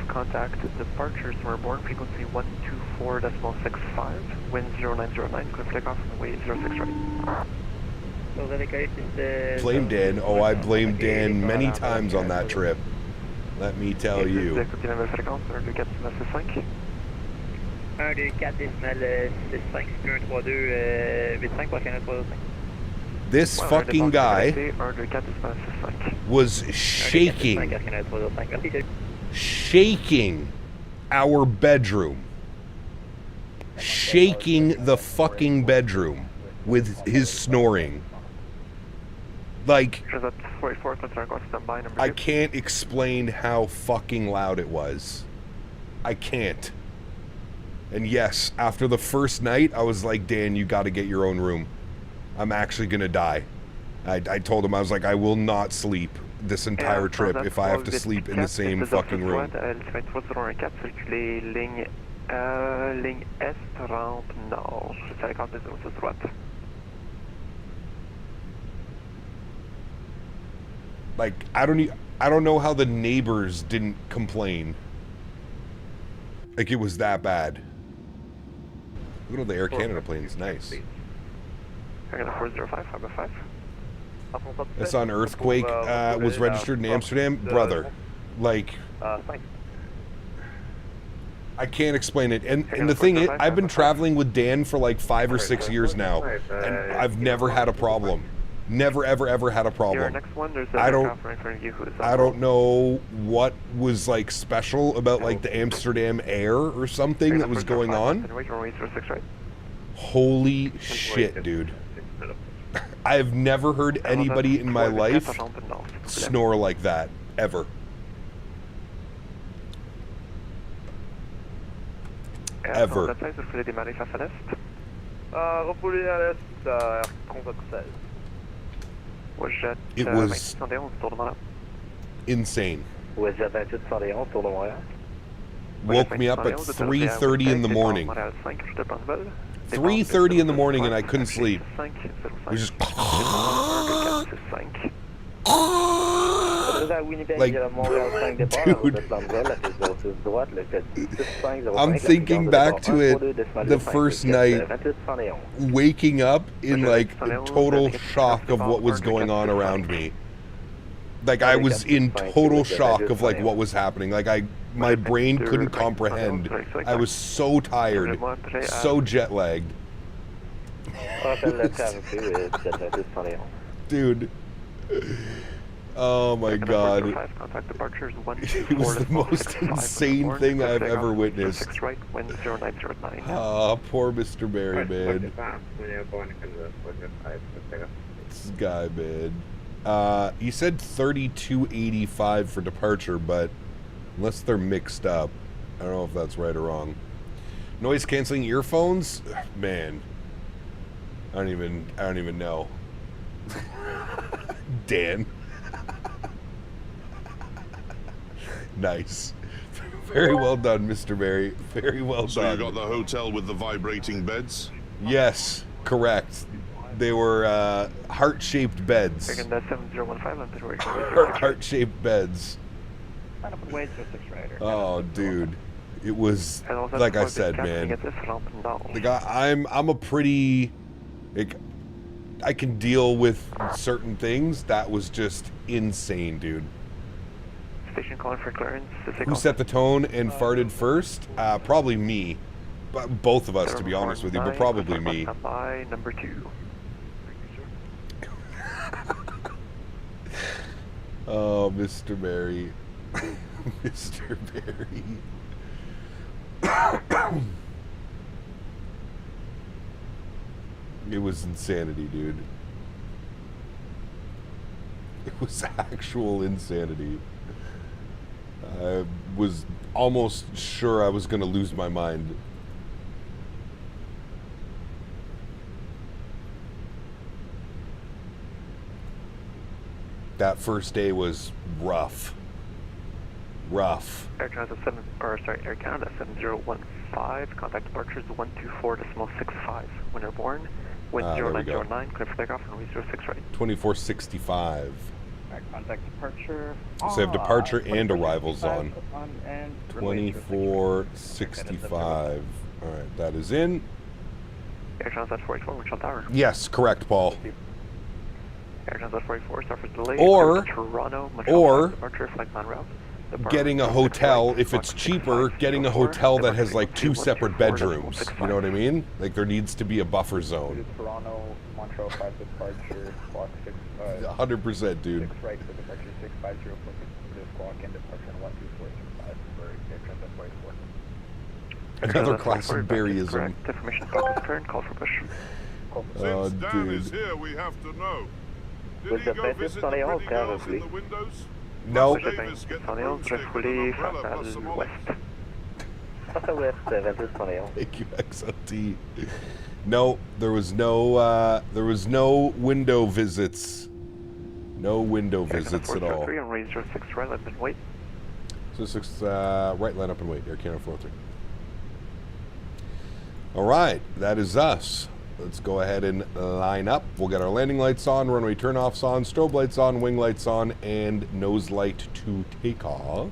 Contact departures from airborne, frequency 124.65, wind 0909, clear for takeoff on the way 06 right. Blame Dan. Oh, I blamed Dan many times on that trip. Let me tell you. This fucking guy was shaking our bedroom. Shaking the fucking bedroom with his snoring. Like, I can't explain how fucking loud it was. I can't. And yes, after the first night, I was like, Dan, you got to get your own room. I'm actually going to die. I told him, I was like, I will not sleep this entire trip if I have to sleep in the same fucking room. Ligne Est, rampe Nord. C'est 50 0 droite. Like, I don't know how the neighbors didn't complain. Like, it was that bad. Look at the Air Canada planes, nice. Air Canada 405, Harbor 5. I saw an earthquake, was registered in Amsterdam. Brother, like, I can't explain it. And the thing is, I've been traveling with Dan for like 5 or 6 years now, and I've never had a problem. Never, ever, ever had a problem. I don't know what was like special about like the Amsterdam air or something that was going on. Holy shit, dude. I have never heard anybody in my life snore like that, ever. Ever. It was insane. Woke me up at 3:30 in the morning. 3:30 in the morning and I couldn't sleep. It was just like, dude, I'm thinking back to it the first night, waking up in like total shock of what was going on around me. Like I was in total shock of like what was happening. Like my brain couldn't comprehend. I was so tired, so jet lagged. Dude. Oh my god. It was the most insane thing I've ever witnessed. Oh, poor Mr. Barry, man. This guy, man. You said 3285 for departure, but unless they're mixed up, I don't know if that's right or wrong. Noise canceling earphones? Man. I don't even know. Dan. Nice. Very well done, Mr. Barry. Very well done. So you got the hotel with the vibrating beds? Yes, correct. They were heart-shaped beds. Heart-shaped beds. Oh, dude. It was, like I said, man. The guy, I'm a pretty, like, I can deal with certain things. That was just insane, dude. Station calling for clearance. Who set the tone and farted first? Probably me. Both of us, to be honest with you, but probably me. Number 2. Oh, Mr. Barry. Mr. Barry. It was insanity, dude. It was actual insanity. I was almost sure I was going to lose my mind. That first day was rough. Rough. Air Canada Air Canada 7015. Contact departures 124.65. When airborne, wind 0909. Clear for takeoff and 06 right. 2465. Contact departure. So I have departure and arrivals on. 2465. All right, that is in. Air Canada 44, Montreal Tower. Yes, correct, Paul. Air Canada 44, suffers delay. Or Toronto, Montreal departure, flight plan route. Getting a hotel, if it's cheaper, getting a hotel that has like 2 separate bedrooms. You know what I mean? Like there needs to be a buffer zone. Toronto, Montreal 5 departure, squawk 6. 100%, dude. 6 right for departure 650 for the squawk and departure 12465 for Air Canada 44. Another class of Barryism. Information about this current call for push. Oh, Since Dan is dude. here, we have to know. Did With he the go best visit the Sonny pretty girls probably. in the windows? No. Davis get the broomstick with an umbrella plus some olives. Pasa with Ventus Montreal. Thank you, XLT. No, there was no window visits. No window visits at all. 403 and raise 06 right, let them wait. So 6 right, line up and wait. Air Canada 403. All right, that is us. Let's go ahead and line up. We'll get our landing lights on, runway turnoffs on, strobe lights on, wing lights on, and nose light to takeoff.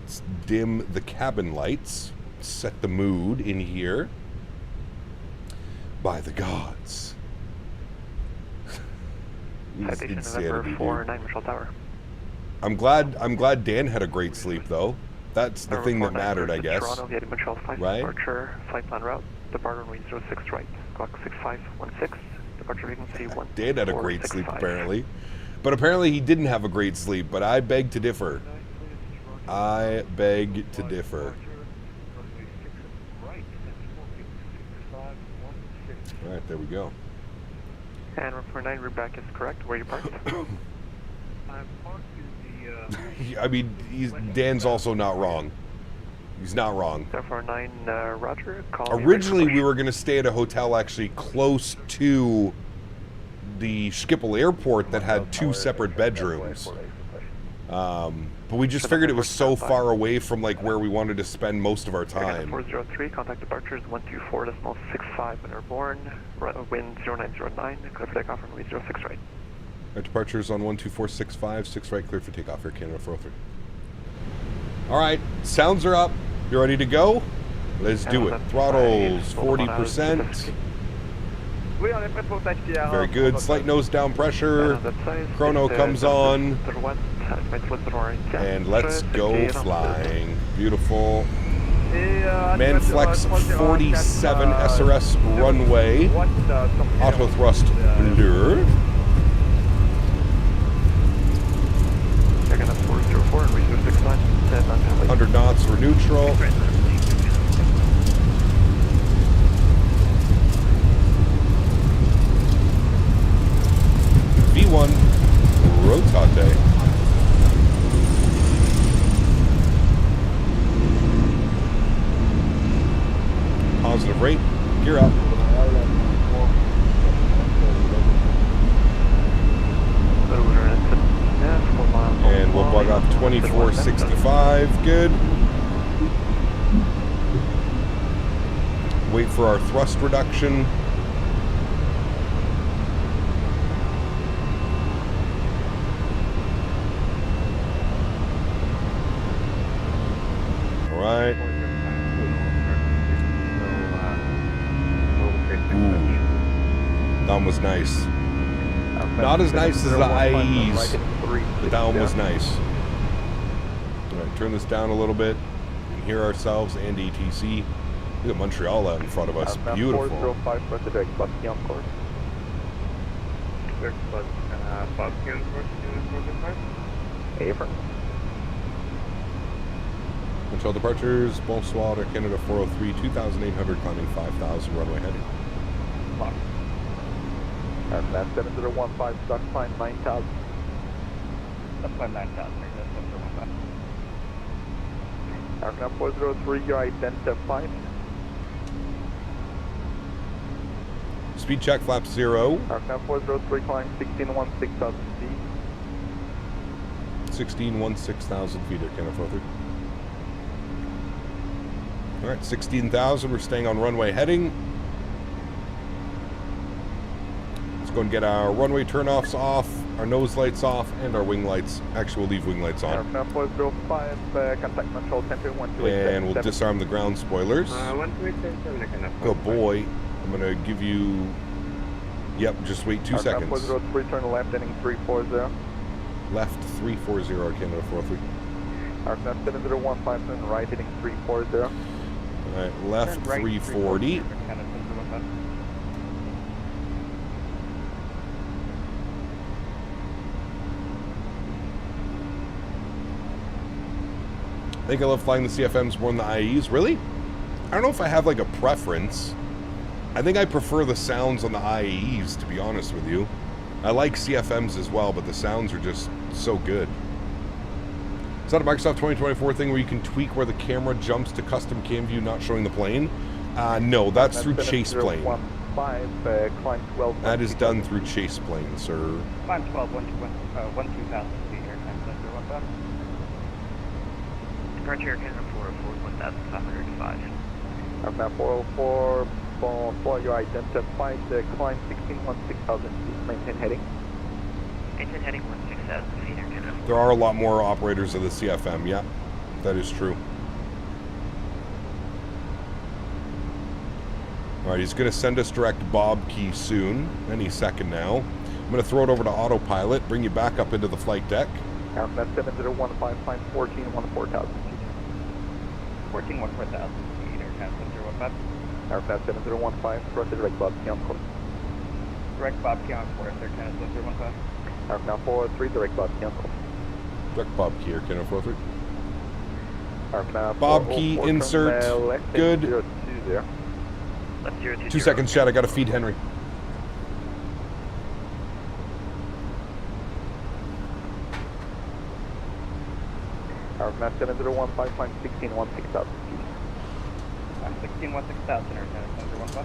Let's dim the cabin lights. Set the mood in here. By the gods. It's Citation insanity, November dude. 49 Michelle Tower. I'm glad Dan had a great sleep though. That's the thing that mattered, I guess. Toronto via Montreal 5 Right? departure, flight plan route, depart runway 06 right, clock 6516, departure frequency 1. Dan had a great sleep apparently. But apparently he didn't have a great sleep, but I beg to differ. I beg to differ. Alright, there we go. And 149, route back is correct. Where you parked? I'm parked in the, I mean, Dan's also not wrong. He's not wrong. 749, Roger. Call me Originally, ready we were going to stay at a hotel actually close to the Schiphol Airport that had 2 separate bedrooms. But we just figured it was so far away from like where we wanted to spend most of our time. 403, contact departures 124.65 when airborne, wind 0909, clear for takeoff runway 06 right. Our departures on 12465, 6 right, clear for takeoff, Air Canada 403. All right, sounds are up. You ready to go? Let's do it. Throttles 40%. Very good. Slight nose down pressure. Chrono comes on. And let's go flying. Beautiful. Manflex 47 SRS runway. Auto thrust blur. Checking up 404 and reach 69. 100 knots for neutral. V1 rotate. Positive rate. Gear up. And we'll bug off 2465. Good. Wait for our thrust reduction. All right. Ooh. That one was nice. Not as nice as the IEs, but that one was nice. All right, turn this down a little bit. We can hear ourselves and ETC. Look at Montreal out in front of us. Beautiful. 405 for the direct bus on course. Direct bus, Bobcat Erin. Montreal departures, bonsoir, Air Canada 403, 2,800, climbing 5,000, runway heading. Aircraft 7015, stock climb 9,000. Stock climb 9,000, Aircraft 403, your identified. Speed check, flap 0. Aircraft 403, climb 16,000 feet. 16,000 feet, Air Canada 403. All right, 16,000, we're staying on runway heading. Let's go and get our runway turnoffs off, our nose lights off, and our wing lights. Actually, we'll leave wing lights on. Aircraft 405, contact Montreal 10-1287. And we'll disarm the ground spoilers. 1287, Good boy. I'm going to give you... Yep, just wait 2 seconds. Aircraft 403, turn left, heading 340. Left 340, Air Canada 403. Aircraft 7015, turn right, heading 340. All right, left 340. I think I love flying the CFMs more than the IEs. Really? I don't know if I have like a preference. I think I prefer the sounds on the IEs, to be honest with you. I like CFMs as well, but the sounds are just so good. Is that a Microsoft 2024 thing where you can tweak where the camera jumps to custom cam view not showing the plane? No, that's through Chase Plane. Climb 12. That is done through Chase Plane, sir. Climb 12, 1,2,000 feet, Air Canada 015. Departure Air Canada 404, 1,505. Now 404, for your identified climb 16,000 feet, maintain heading. Maintain heading 16,000 feet, Air Canada. There are a lot more operators of the CFM, yeah. That is true. Alright, he's going to send us direct Bob key soon, any second now. I'm going to throw it over to autopilot, bring you back up into the flight deck. Aircraft 7015, climb 14,000 feet. 14,000 feet, Air Canada 015. Aircraft 7015, approach the direct Bob key on course. Direct Bob key on course, Air Canada 015. Aircraft 403, direct Bob key on course. Direct Bob key, Canada 403. Aircraft Bob key, insert, good. 2 seconds, Chad, I gotta feed Henry. Aircraft 7015, climb 16,000 feet. 16,000, Air Canada 015.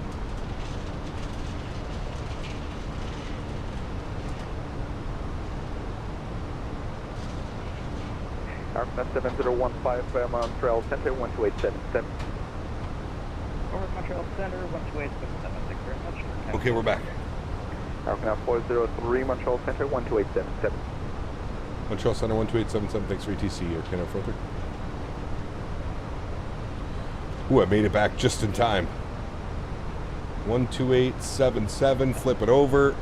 Aircraft 7015, Montreal Center 12877. Over Montreal Center 12877. Thanks very much. Okay, we're back. Aircraft 403, Montreal Center 12877. Montreal Center 12877, thanks for ETC, Air Canada 403. Ooh, I made it back just in time. 12877, flip it over.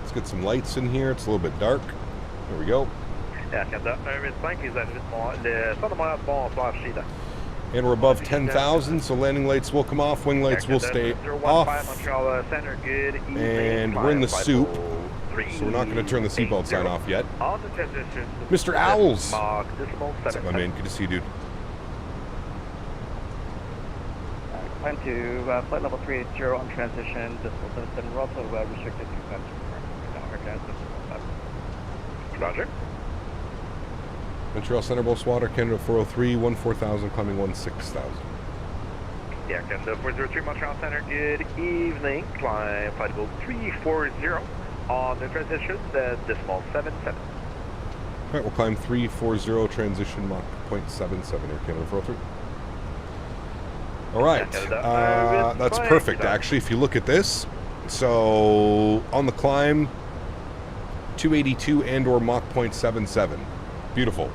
Let's get some lights in here, it's a little bit dark. There we go. And we're above 10,000, so landing lights will come off, wing lights will stay off. And we're in the soup, so we're not going to turn the seatbelt sign off yet. Mr. Owls! What's up, my man? Good to see you, dude. Climb to flight level 380 on transition, decimal 77, we're also restricted to climb to Roger. Montreal Center, Bolswater, Canada 403, 14,000, climbing 16,000. Yeah, Canada 403, Montreal Center, good evening. Climb flight level 340 on the transition, decimal 77. Alright, we'll climb 340, transition Mach 0.77 here, Canada 403. Alright, that's perfect actually, if you look at this. So, on the climb, 282 and or Mach 0.77. Beautiful.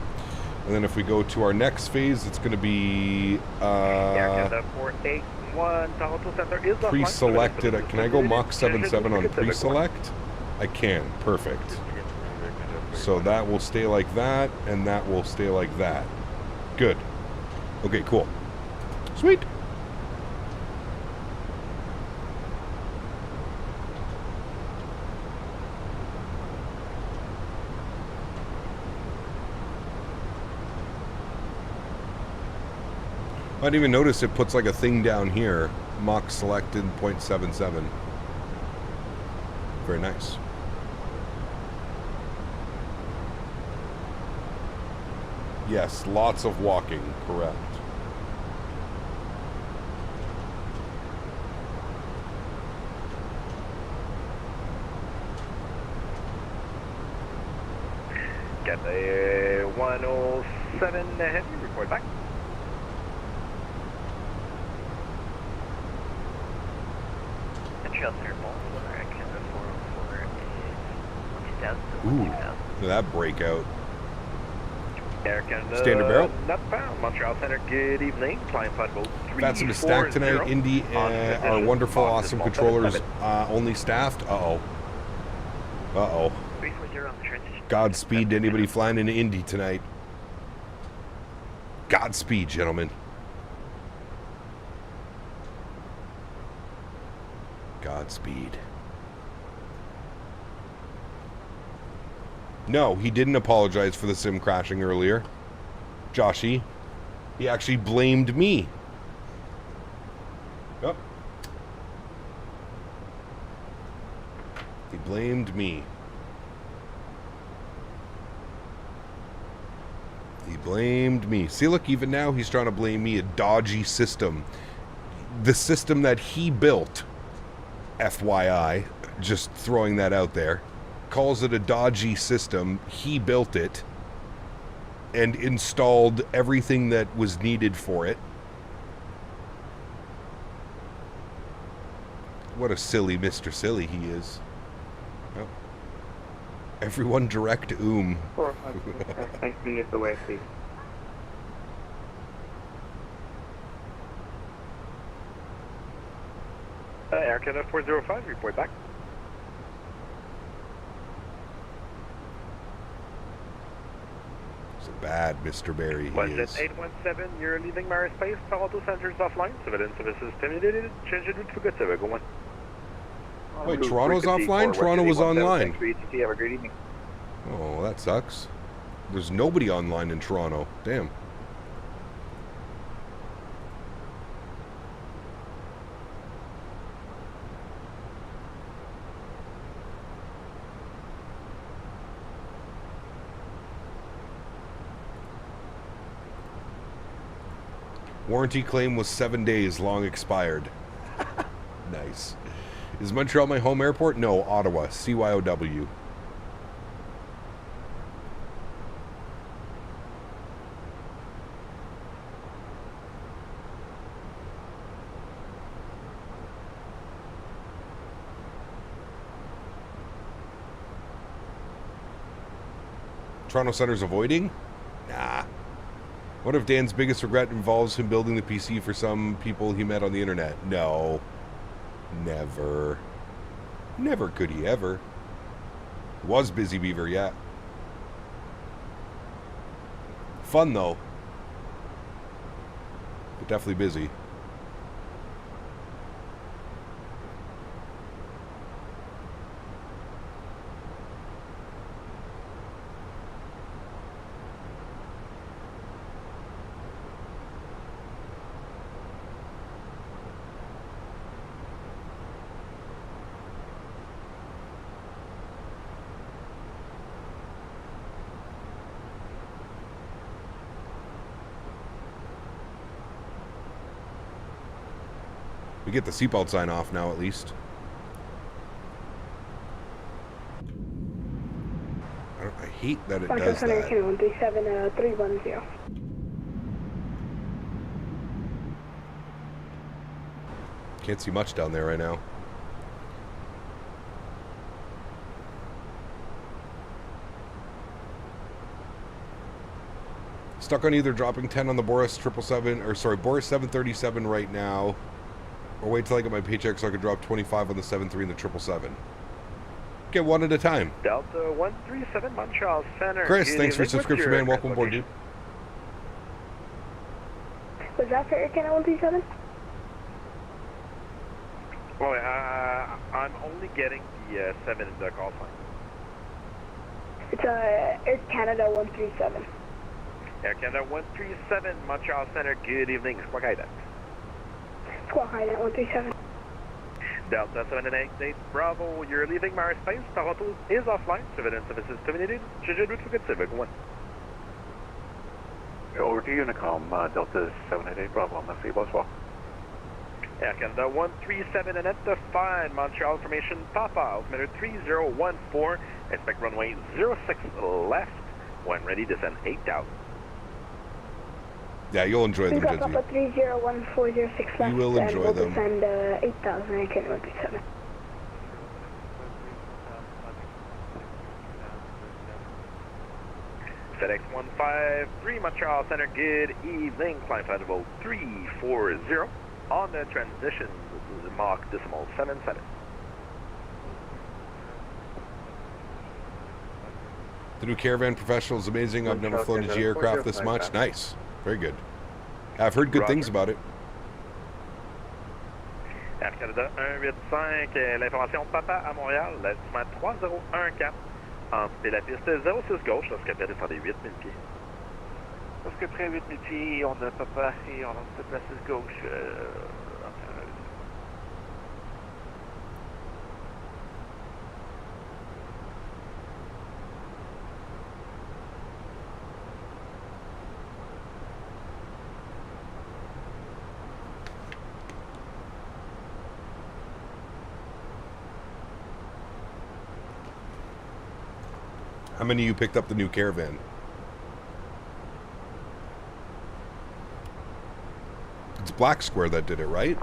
And then if we go to our next phase, it's going to be pre-selected. Can I go Mach 77 on pre-select? I can. Perfect. So that will stay like that, and that will stay like that. Good. Okay, cool. Sweet. I didn't even notice it puts like a thing down here. Mach selected 0.77. Very nice. Yes, lots of walking, correct. Get the 107 Henry, report back. Ooh, that breakout. Air Canada, Standard barrel. Northbound, Montreal Center, good evening. Climb flight level 340. VATSIM is stacked tonight. Indy, our wonderful, awesome controllers only staffed. Uh-oh. Uh-oh. 340 on the transition. Godspeed to anybody flying into Indy tonight. Godspeed, gentlemen. Godspeed. No, he didn't apologize for the sim crashing earlier. Joshy. He actually blamed me. Yep. He blamed me. Blamed me. See, look, even now he's trying to blame me, a dodgy system. The system that he built, FYI, just throwing that out there, calls it a dodgy system. He built it and installed everything that was needed for it. What a silly Mr. Silly he is. Oh. Everyone direct Thanks for the way, please. Air Canada 405, report back. It's a bad Mr. Barry, he Was is. it 817, you're leaving Mara Space, Toronto Center's offline, civilian services terminated, change it to good service, go on. Wait, Toronto's offline? Toronto was online. Have a great evening. Oh, that sucks. There's nobody online in Toronto. Damn. Warranty claim was 7 days, long expired. Nice. Is Montreal my home airport? No, Ottawa. CYOW. Toronto Center's avoiding? Nah. What if Dan's biggest regret involves him building the PC for some people he met on the internet? No. Never. Never could he ever. Was Busy Beaver, yeah. Fun, though. But definitely busy. We get the seatbelt sign off now, at least. I hate that it does that. 310. Can't see much down there right now. Stuck on either dropping 10 on the Boris 777, or sorry, Boris 737 right now, or wait till I get my paycheck so I can drop 25 on the 73 and the 777. Get one at a time. Delta 137 Montreal Center. Chris, thanks for subscription, man. Welcome aboard, dude. Was that for Air Canada 137? Well, I'm only getting the 7 in the call sign. It's Air Canada 137. Air Canada 137 Montreal Center, good evening. Squawk Island. Squawk Island 137. Delta 788 Bravo, you're leaving Mara Space. Toronto is offline. Civilian services terminated. Change route for good civic. One. Over to Unicom, Delta 788 Bravo, on the Seabus walk. Air Canada 137 and at the fine Montreal information Papa, altimeter 3014. Expect runway 06 left. When ready, descend 8,000. Yeah, you'll enjoy them, Papa 301406 left. You will enjoy we'll them. Descend 8,000 Air Canada 137. FedEx 153 Montreal Center, good evening. Climb flight level 340 on the transition. This is Mach decimal 77. The new Caravan Professional is amazing. I've never flown a G aircraft this much. Nice. Very good. I've heard good things about it. Air Canada 185, l'information Papa à Montréal, l'estimé 3014. Anticiper la piste 06 gauche, lorsque appel descend des 8000 pieds. Lorsque près 8000 pieds, on a Papa et on anticipe la 6 gauche. How many of you picked up the new caravan? It's Black Square that did it, right?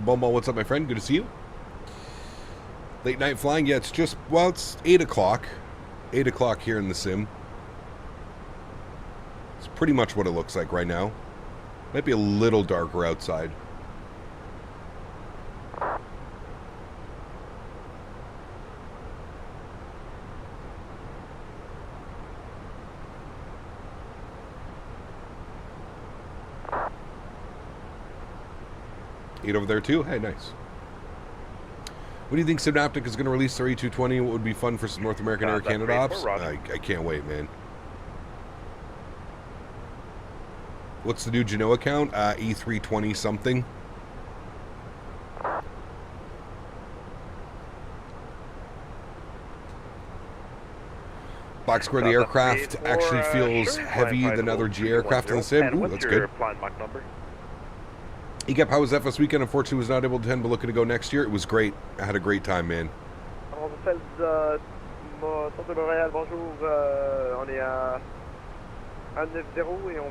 Bomo, what's up, my friend? Good to see you. Late night flying? Yeah, it's just, well, it's 8 o'clock. 8 o'clock here in the sim. It's pretty much what it looks like right now. Might be a little darker outside. Over there too? Hey, nice. What do you think Synaptic is going to release their A320? What would be fun for some North American Air Canada ops? I can't wait, man. What's the new Genoa account? A320 something. Black Square, the aircraft actually feels heavy than other G aircraft in the sim. Ooh, that's good. Egap, how was that this weekend? Unfortunately, was not able to attend, but looking to go next year. It was great. I had a great time, man. Montréal, bonjour. On est à 1-9-0 et on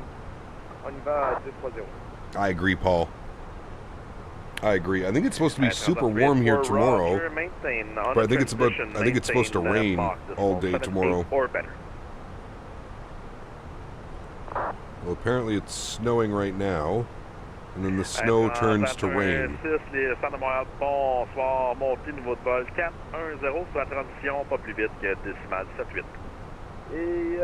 y va à 2-3-0. I agree, Paul. I agree. I think it's supposed to be super warm here tomorrow, but I think it's supposed to rain all day tomorrow. Well, apparently it's snowing right now. And then the snow turns to rain. Bonsoir, montez niveau de vol 410 sur la transition, pas plus vite que décimal 78. Et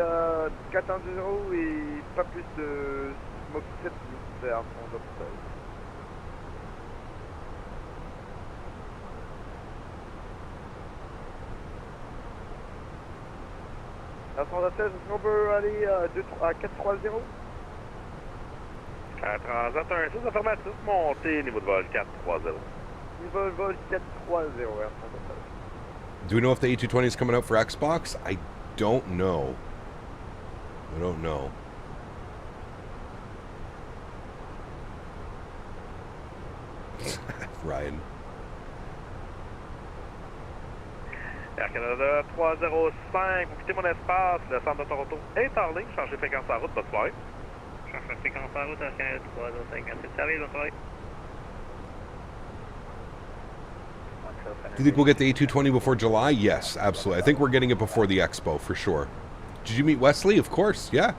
410 et pas plus de smoke 7 vers mon obstacle. La 316, est-ce qu'on peut aller à 430? 431, 6 affirmatif, montez niveau de vol 430. Niveau de vol 430, Air 316. Do we know if the A220 is coming out for Xbox? I don't know. I don't know. Ryan. Air Canada 305, vous quittez mon espace, le centre de Toronto est en ligne, changez fréquence en route, bonne soirée. Changez fréquence en route, Air Canada 305, merci de servir, bonne soirée. Do you think we'll get the A220 before July? Yes, absolutely. I think we're getting it before the Expo, for sure. Did you meet Wesley? Of course, yeah.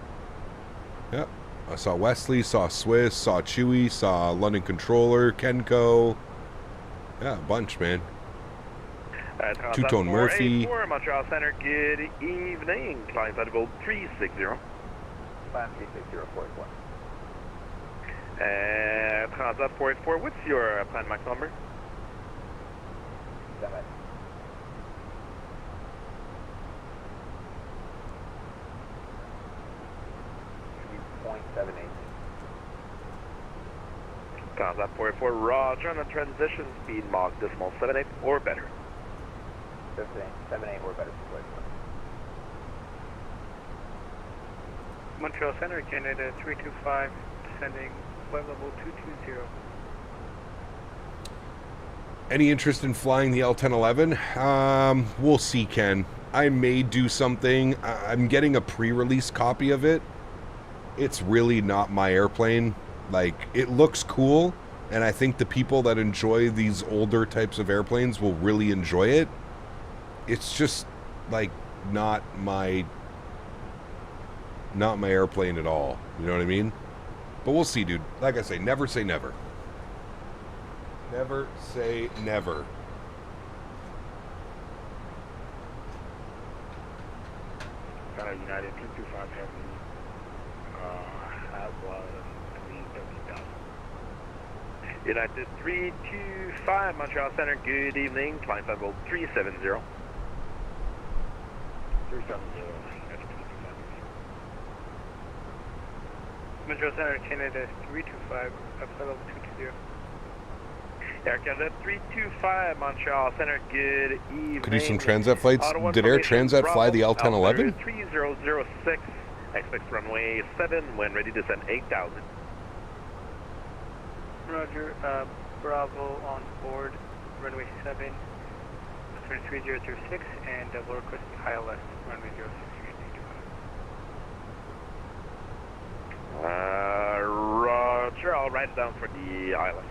Yeah. I saw Wesley, saw Swiss, saw Chewy, saw London Controller, Kenko. Yeah, a bunch, man. Two-Tone Murphy. Montreal Center, good evening. Client level 360. Plan 360, 44. Transat 484, what's your plan max number? 7. .78. Transat 484, roger, on the transition speed Mach decimal 78 or better. 78 or better. Montreal Center, Canada 325, descending flight level 220. Any interest in flying the L1011? We'll see, Ken. I may do something. I'm getting a pre-release copy of it. It's really not my airplane. Like, it looks cool, and I think the people that enjoy these older types of airplanes will really enjoy it. It's just, like, not my airplane at all. You know what I mean? But we'll see, dude. Like I say, never say never. Never say never. United 225 Heavy. United 325, Montreal Center, good evening. Climb level 370. 370. Montreal Center, Canada 325, up level 220. Air Canada 325, Montreal Center, good evening. Could do some Transat flights. Auto Did Air information, Transat fly the Bravo, L1011? 3006, expect runway 7 when ready to send 8,000. Roger, Bravo on board, runway 7, 3006, and we're requesting ILS, runway 06. Roger, I'll write it down for the ILS.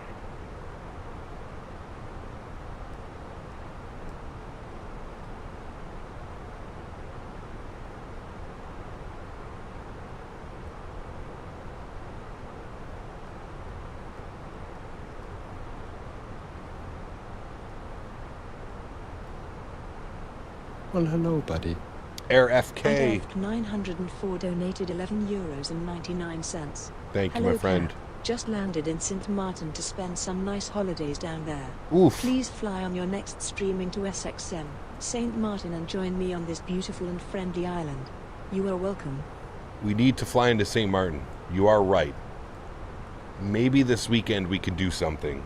Well, hello, buddy. Air FK. And 904 donated €11.99. Thank you, Hello, my friend. Cap. Just landed in St. Martin to spend some nice holidays down there. Oof. Please fly on your next streaming to SXM, St. Martin, and join me on this beautiful and friendly island. You are welcome. We need to fly into St. Martin. You are right. Maybe this weekend we could do something.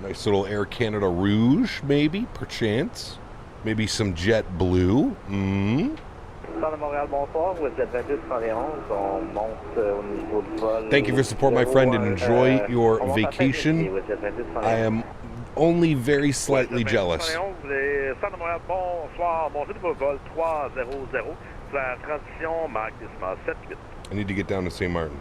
Nice little Air Canada Rouge, maybe, perchance. Maybe some Jet Blue. Centre de Montréal, bonsoir. Vous êtes 2871. On monte au niveau du vol. Thank you for support, my friend, and enjoy your vacation. I am only very slightly jealous. Centre de Montréal, bonsoir. Montez de vos vol 300. La transition marque décimale 78. I need to get down to St. Martin.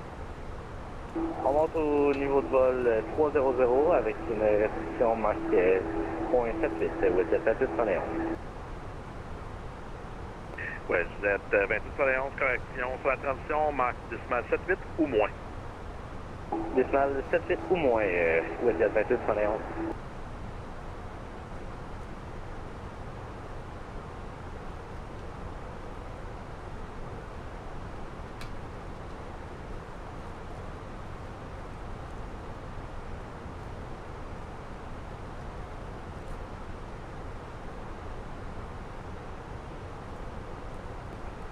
On monte au niveau de vol 300 avec une restriction marquée .78. Vous êtes 2871. Ouais, vous êtes 2871, correction sur la transition, marque décimale 78 ou moins. Décimale 78 ou moins, vous êtes 2871.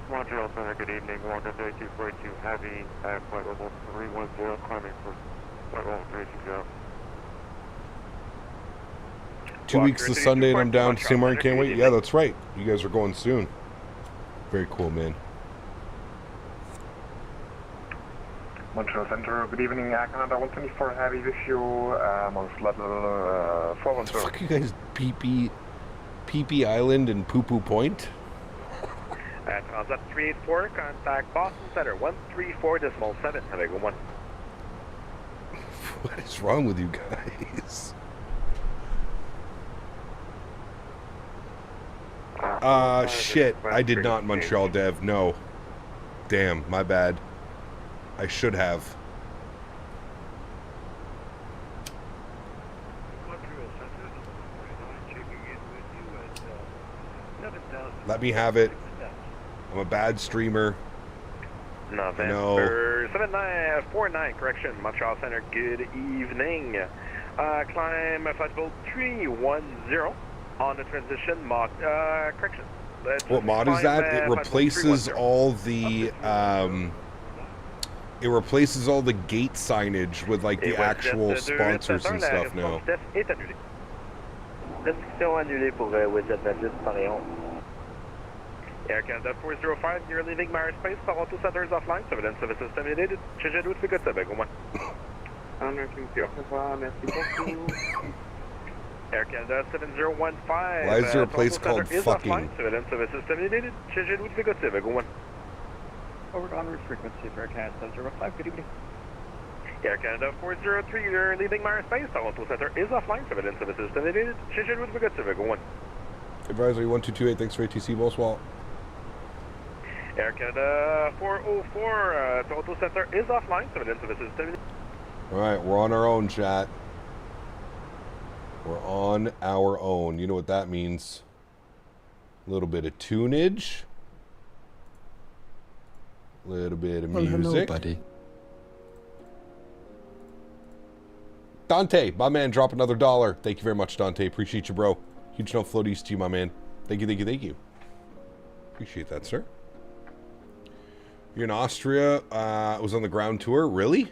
Montreal Center, good evening. 13242 Heavy at flight level 310, climbing for flight level 360. 2 weeks this Sunday and I'm down to St. Martin. Can't wait. Yeah, that's right. You guys are going soon. Very cool, man. Montreal Center, good evening. Canada 124 Heavy with you. On level 410. Fuck you guys, Pee Island and Poo Poo Point? Transat 384, contact Boston Center 134.7. Have a good one. What is wrong with you guys? Shit. I did not Montreal Dev. No. Damn, my bad. I should have. Let me have it. I'm a bad streamer. November 7949, correction, Montreal Center, good evening. Climb flight level 310 on the transition, mod, correction. What mod is that? It replaces all the, it replaces all the gate signage with like the actual sponsors and stuff now. Restriction annulée pour Wizard 2871. Air Canada 405, you're leaving Marispace. Toronto Center is offline. Surveillance services terminated. Changez de route, fait good, c'est au moins. Air Canada 7015. Why is there a place called fucking? Surveillance services terminated. Changez de route, fait good, c'est au moins. Over to Honorary frequency for Air Canada 705. Good evening. Air Canada 403, you're leaving Marispace. Toronto Center is offline. Surveillance services terminated. Changez de route, fait good, c'est au moins. Advisory 1228, thanks for ATC, Bonsoir. Air Canada 404, Toronto Center is offline. Surveillance services terminated. Alright, we're on our own, chat. We're on our own. You know what that means. A little bit of tunage. A little bit of music. Hello, buddy. Dante, my man, drop another $1. Thank you very much, Dante. Appreciate you, bro. Huge no floaties to you, my man. Thank you, thank you, thank you. Appreciate that, sir. You're in Austria. I was on the ground tour. Really?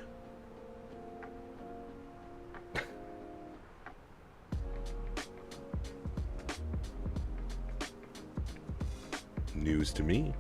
news to me.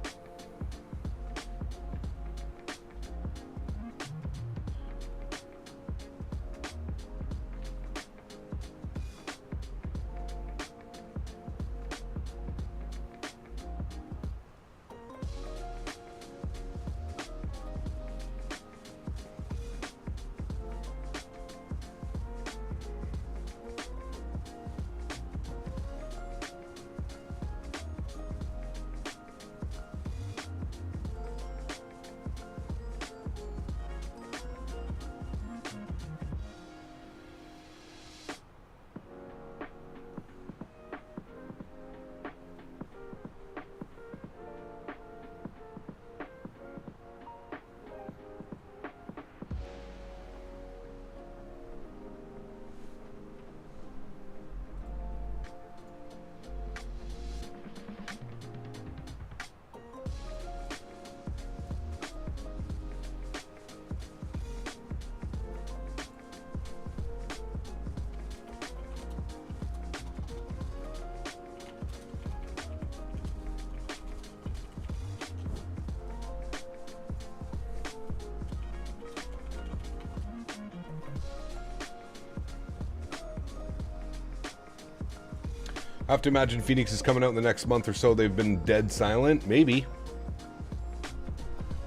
I have to imagine Fenix is coming out in the next month or so. They've been dead silent. Maybe.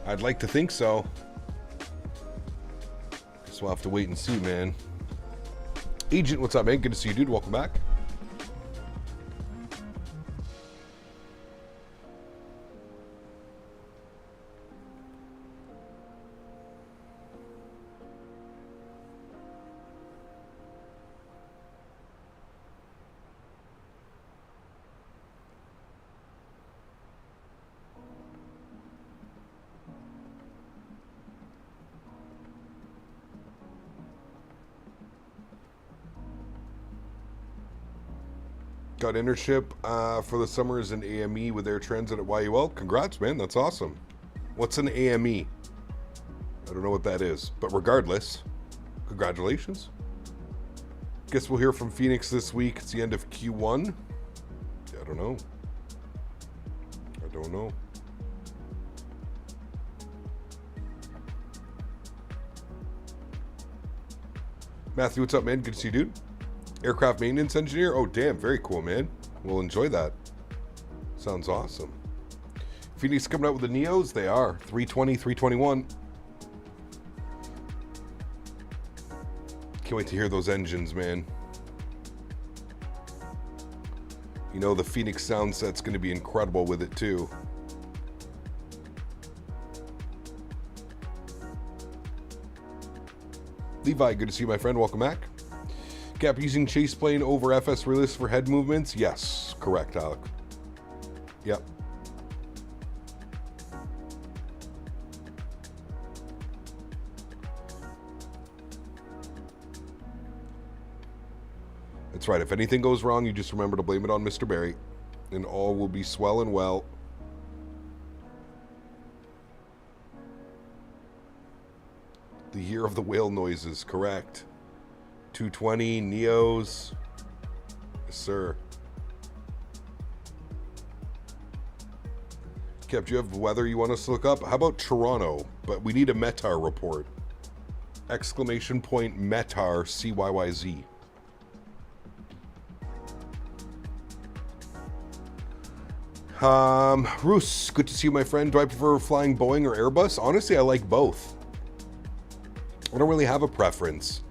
I'd like to think so. Guess we'll have to wait and see, man. Agent, what's up, man? Good to see you, dude. Welcome back. Got internship for the summers in AME with Air Transit at YUL. Congrats, man. That's awesome. What's an AME? I don't know what that is. But regardless, congratulations. Guess we'll hear from Fenix this week. It's the end of Q1. I don't know. I don't know. Matthew, what's up, man? Good to see you, dude. Aircraft maintenance engineer? Oh, damn. Very cool, man. We'll enjoy that. Sounds awesome. Fenix coming out with the Neos? They are. 320, 321. Can't wait to hear those engines, man. You know, the Fenix sound set's going to be incredible with it, too. Levi, good to see you, my friend. Welcome back. Cap, using chase plane over FS realist for head movements? Yes, correct, Alec. Yep. That's right. If anything goes wrong, you just remember to blame it on Mr. Barry, and all will be swell and well. The year of the whale noises, correct. 220, Neos. Yes, sir. Cap, do you have weather you want us to look up? How about Toronto? But we need a METAR report. Exclamation point METAR CYYZ. Roos, good to see you, my friend. Do I prefer flying Boeing or Airbus? Honestly, I like both. I don't really have a preference.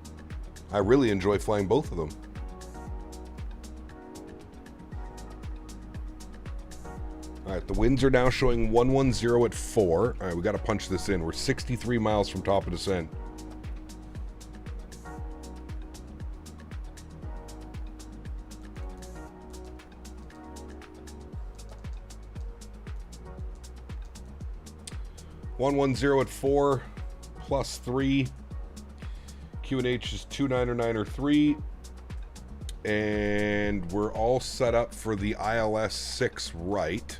I really enjoy flying both of them. All right, the winds are now showing 110 at 4. All right, we got to punch this in. We're 63 miles from top of descent. $110 at 4 plus 3. QNH is 299 and we're all set up for the ILS 6 right.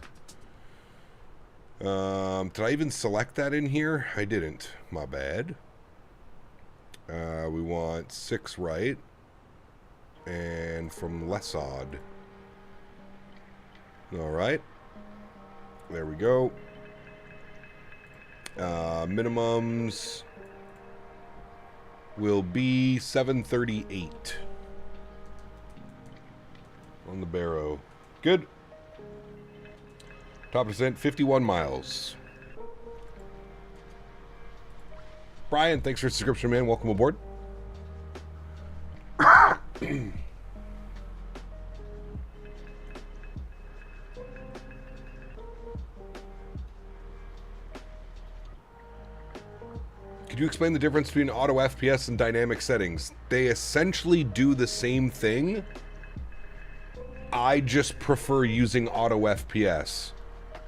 Did I even select that in here? I didn't. My bad. We want 6 right and from Lesod. All right. There we go. Minimums will be 738 on the Barrow. Good. Top percent, 51 miles. Brian, thanks for the subscription, man. Welcome aboard. Could you explain the difference between auto FPS and dynamic settings? They essentially do the same thing. I just prefer using auto FPS.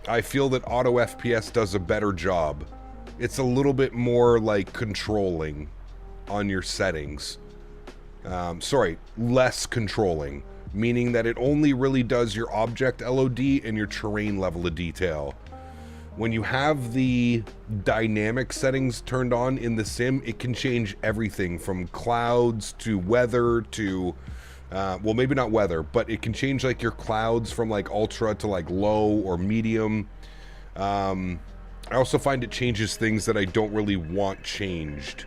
I feel that auto FPS does a better job. It's a little bit more like controlling on your settings. Sorry, less controlling, meaning that it only really does your object LOD and your terrain level of detail. When you have the dynamic settings turned on in the sim, it can change everything from clouds to weather to, well, maybe not weather, but it can change like your clouds from like ultra to like low or medium. I also find it changes things that I don't really want changed.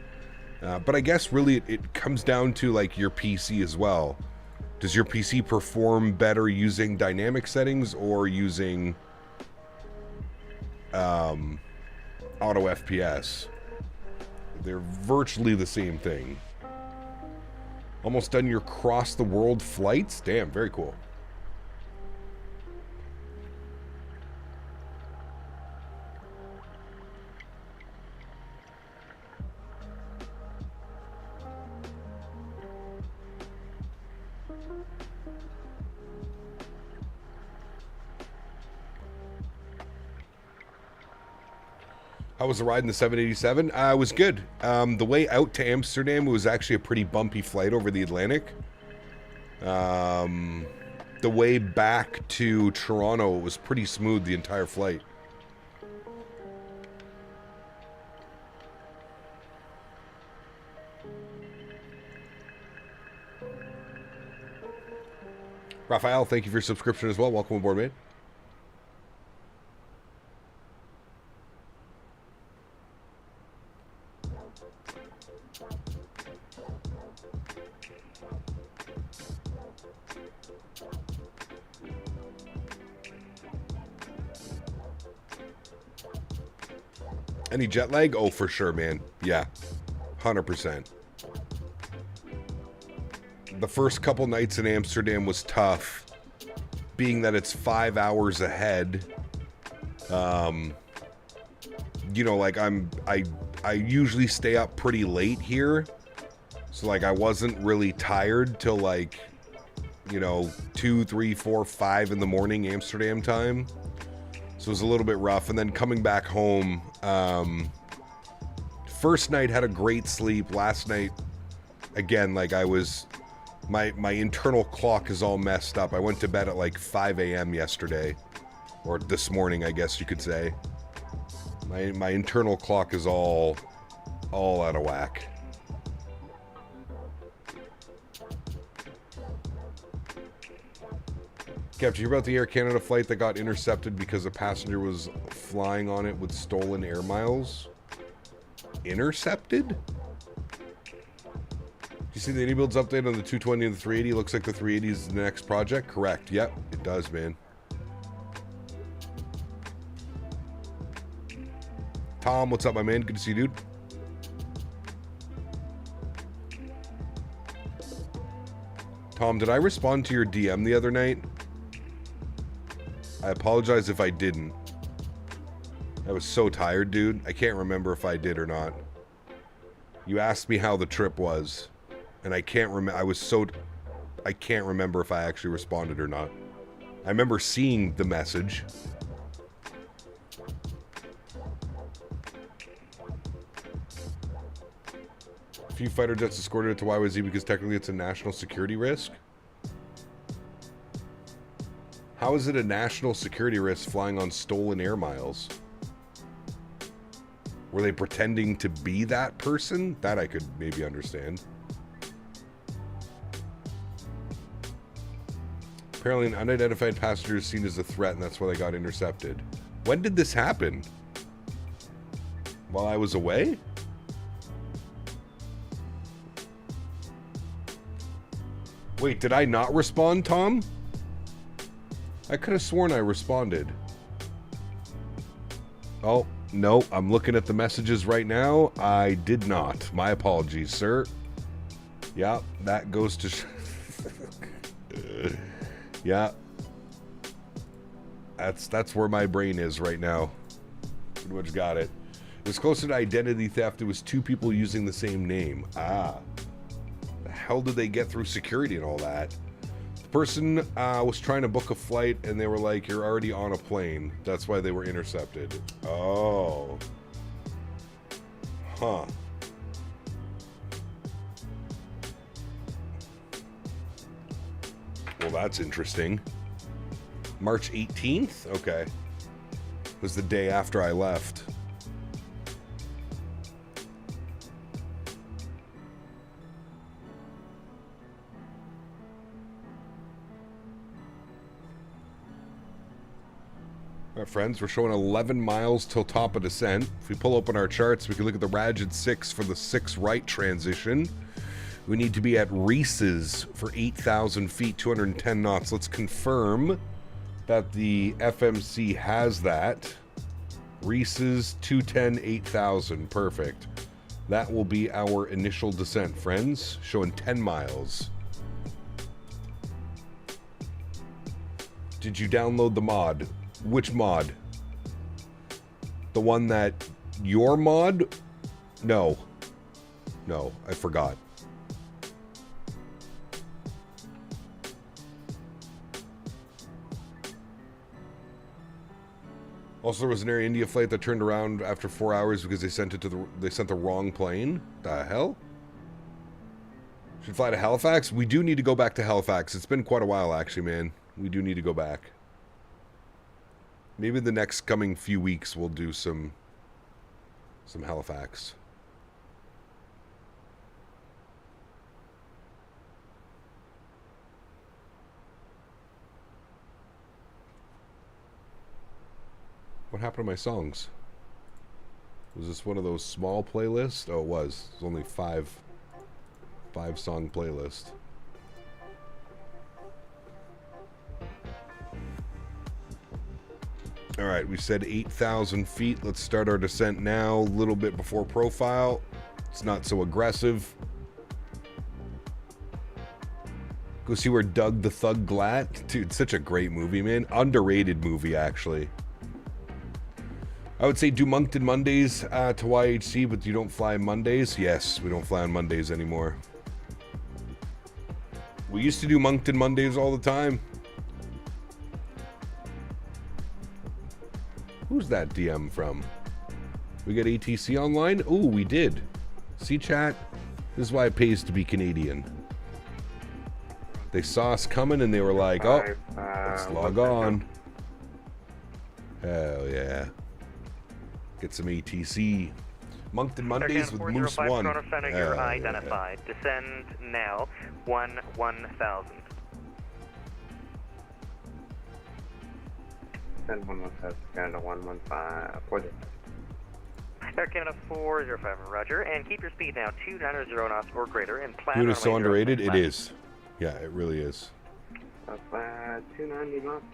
But I guess really it comes down to like your PC as well. Does your PC perform better using dynamic settings or using auto FPS? They're virtually the same thing. Almost done your cross the world flights? Damn, very cool. How was the ride in the 787? It was good. The way out to Amsterdam was actually a pretty bumpy flight over the Atlantic. The way back to Toronto was pretty smooth the entire flight. Raphael, thank you for your subscription as well. Welcome aboard, mate. Any jet lag? Oh, for sure, man. Yeah, 100%. The first couple nights in Amsterdam was tough, being that it's 5 hours ahead. You know, like I usually stay up pretty late here, so like I wasn't really tired till like, you know, 2, 3, 4, 5 in the morning Amsterdam time. So it was a little bit rough. And then coming back home, first night had a great sleep. Last night, again, like I was, my internal clock is all messed up. I went to bed at like 5 a.m. yesterday, or this morning, I guess you could say. My internal clock is all out of whack. Kev, did you hear about the Air Canada flight that got intercepted because a passenger was flying on it with stolen air miles? Intercepted? Do you see the builds update on the 220 and the 380? Looks like the 380 is the next project. Correct. Yep, it does, man. Tom, what's up, my man? Good to see you, dude. Tom, did I respond to your DM the other night? I apologize if I didn't. I was so tired, dude. I can't remember if I did or not. You asked me how the trip was, and I can't remember. I can't remember if I actually responded or not. I remember seeing the message. A few fighter jets escorted it to YYZ because technically it's a national security risk. How is it a national security risk flying on stolen air miles? Were they pretending to be that person? That I could maybe understand. Apparently an unidentified passenger is seen as a threat, and that's why they got intercepted. When did this happen? While I was away? Wait, did I not respond, Tom? I could have sworn I responded. Oh, no, I'm looking at the messages right now. I did not. My apologies, sir. Yeah, that goes to... yeah. That's where my brain is right now. Pretty much got it. It was closer to identity theft. It was two people using the same name. Ah. The hell did they get through security and all that? The person was trying to book a flight and they were like, you're already on a plane. That's why they were intercepted. Oh. Huh. Well, that's interesting. March 18th? Okay. Was the day after I left. All right, friends, we're showing 11 miles till top of descent. If we pull open our charts, we can look at the Rajid 6 for the 6 right transition. We need to be at Reese's for 8,000 feet, 210 knots. Let's confirm that the FMC has that. Reese's 210, 8,000. Perfect. That will be our initial descent, friends. Showing 10 miles. Did you download the mod? Which mod? The one that... Your mod? No. No, I forgot. Also, there was an Air India flight that turned around after 4 hours because they sent it to they sent the wrong plane. The hell? Should fly to Halifax? We do need to go back to Halifax. It's been quite a while, actually, man. We do need to go back. Maybe the next coming few weeks we'll do some Halifax. What happened to my songs? Was this one of those small playlists? Oh, it was. It's only five song playlist. All right, we said 8,000 feet. Let's start our descent now. A little bit before profile. It's not so aggressive. Go see where Doug the Thug Glatt. Dude, such a great movie, man. Underrated movie, actually. I would say do Moncton Mondays to YHC, but you don't fly Mondays? Yes, we don't fly on Mondays anymore. We used to do Moncton Mondays all the time. Who's that DM from? We got ATC online? Ooh, we did. See, chat? This is why it pays to be Canadian. They saw us coming and they were like, oh, let's log on. Hell yeah. Get some ATC. Moncton Mondays with Moose 1. You're identified. Yeah. Descend now. 1,000. Descend 1,000. Canada 115. 40. Air Canada 405, roger. And keep your speed now 290 knots or greater. And plan. Dude, it's so underrated. It is. Yeah, it really is. 290 knots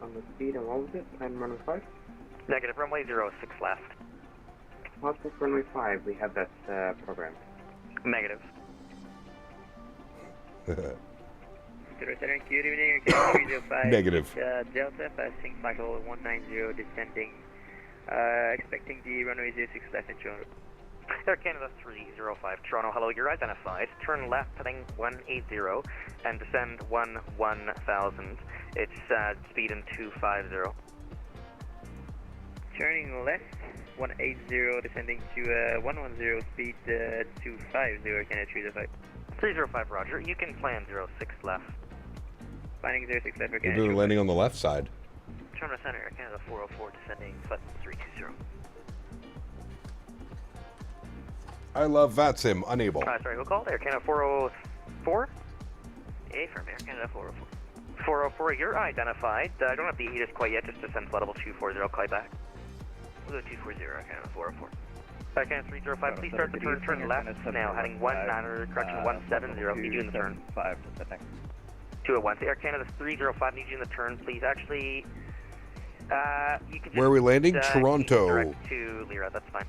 on the speed. And what was it? Plan runway 5? Negative, runway 06 left. Possible runway 5, we have that program. Negative. Good evening, 305. Negative. Delta, passing Michael 190, descending. Expecting the runway 06 left in Toronto. Air Canada 305, Toronto, hello, you're identified. Turn left, heading 180, and descend 1,000. It's speed in 250. Turning left, 180, descending to 110, speed 250, Canada 305. 305, roger. You can plan 06 left. Landing 06 left, You're doing landing on the left side. Toronto Center, Air Canada 404, descending Flite 320. I love VATSIM, unable. Sorry, who called? Air Canada 404? A from Air Canada 404. 404, you're identified. I don't have the ATIS quite yet, just descend flight level 240, call you back. We'll go 240, Canada 404. Canada 305, please start the turn left now, heading 19, correction 170, need you in the turn. 201, Air Canada 305, need you in the turn, please. Actually, you can just, where are we landing? Toronto. Direct to Lyra, that's fine.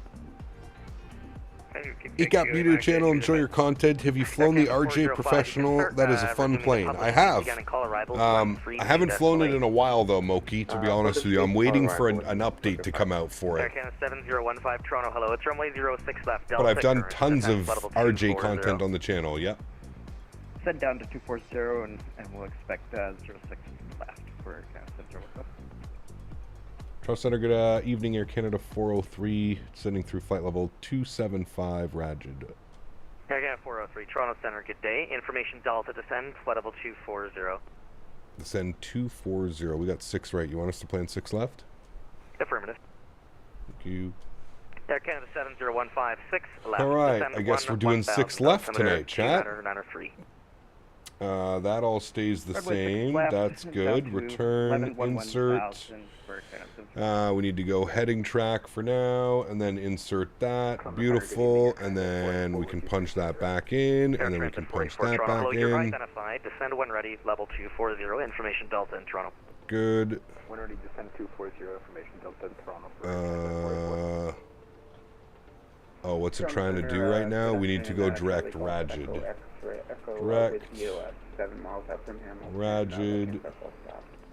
ECAP, new to the channel, enjoy your content. Have you flown the RJ Professional? That is a fun plane. I have. I haven't flown it in a while though, Moki, to be honest with you. I'm waiting for an update to come out for it. 7015 Toronto, hello, it's runway 06 left. But I've done tons of RJ content on the channel, yep. Send down to 240 and we'll expect 06 left for Canada 7015. Trust Center, good evening, Air Canada 403, sending through flight level 275, Rajid. Air Canada 403, Toronto Center, good day. Information Delta, descend, flight level 240. Descend 240, we got 6 right. You want us to plan 6 left? Affirmative. Thank you. Air Canada 7015, 6 left. Alright, I guess we're doing 6 left tonight, chat. That all stays the same. That's good. Return, insert. We need to go heading track for now, and then insert that. Beautiful. And then we can punch that back in, and then we can punch that back in. Identified. Descend when ready. Level 240. Information Delta in Toronto. Good. When ready, descend 240. Information Delta in Toronto. Oh, what's it trying to do right now? We need to go direct Rajid. Direct. Rajid.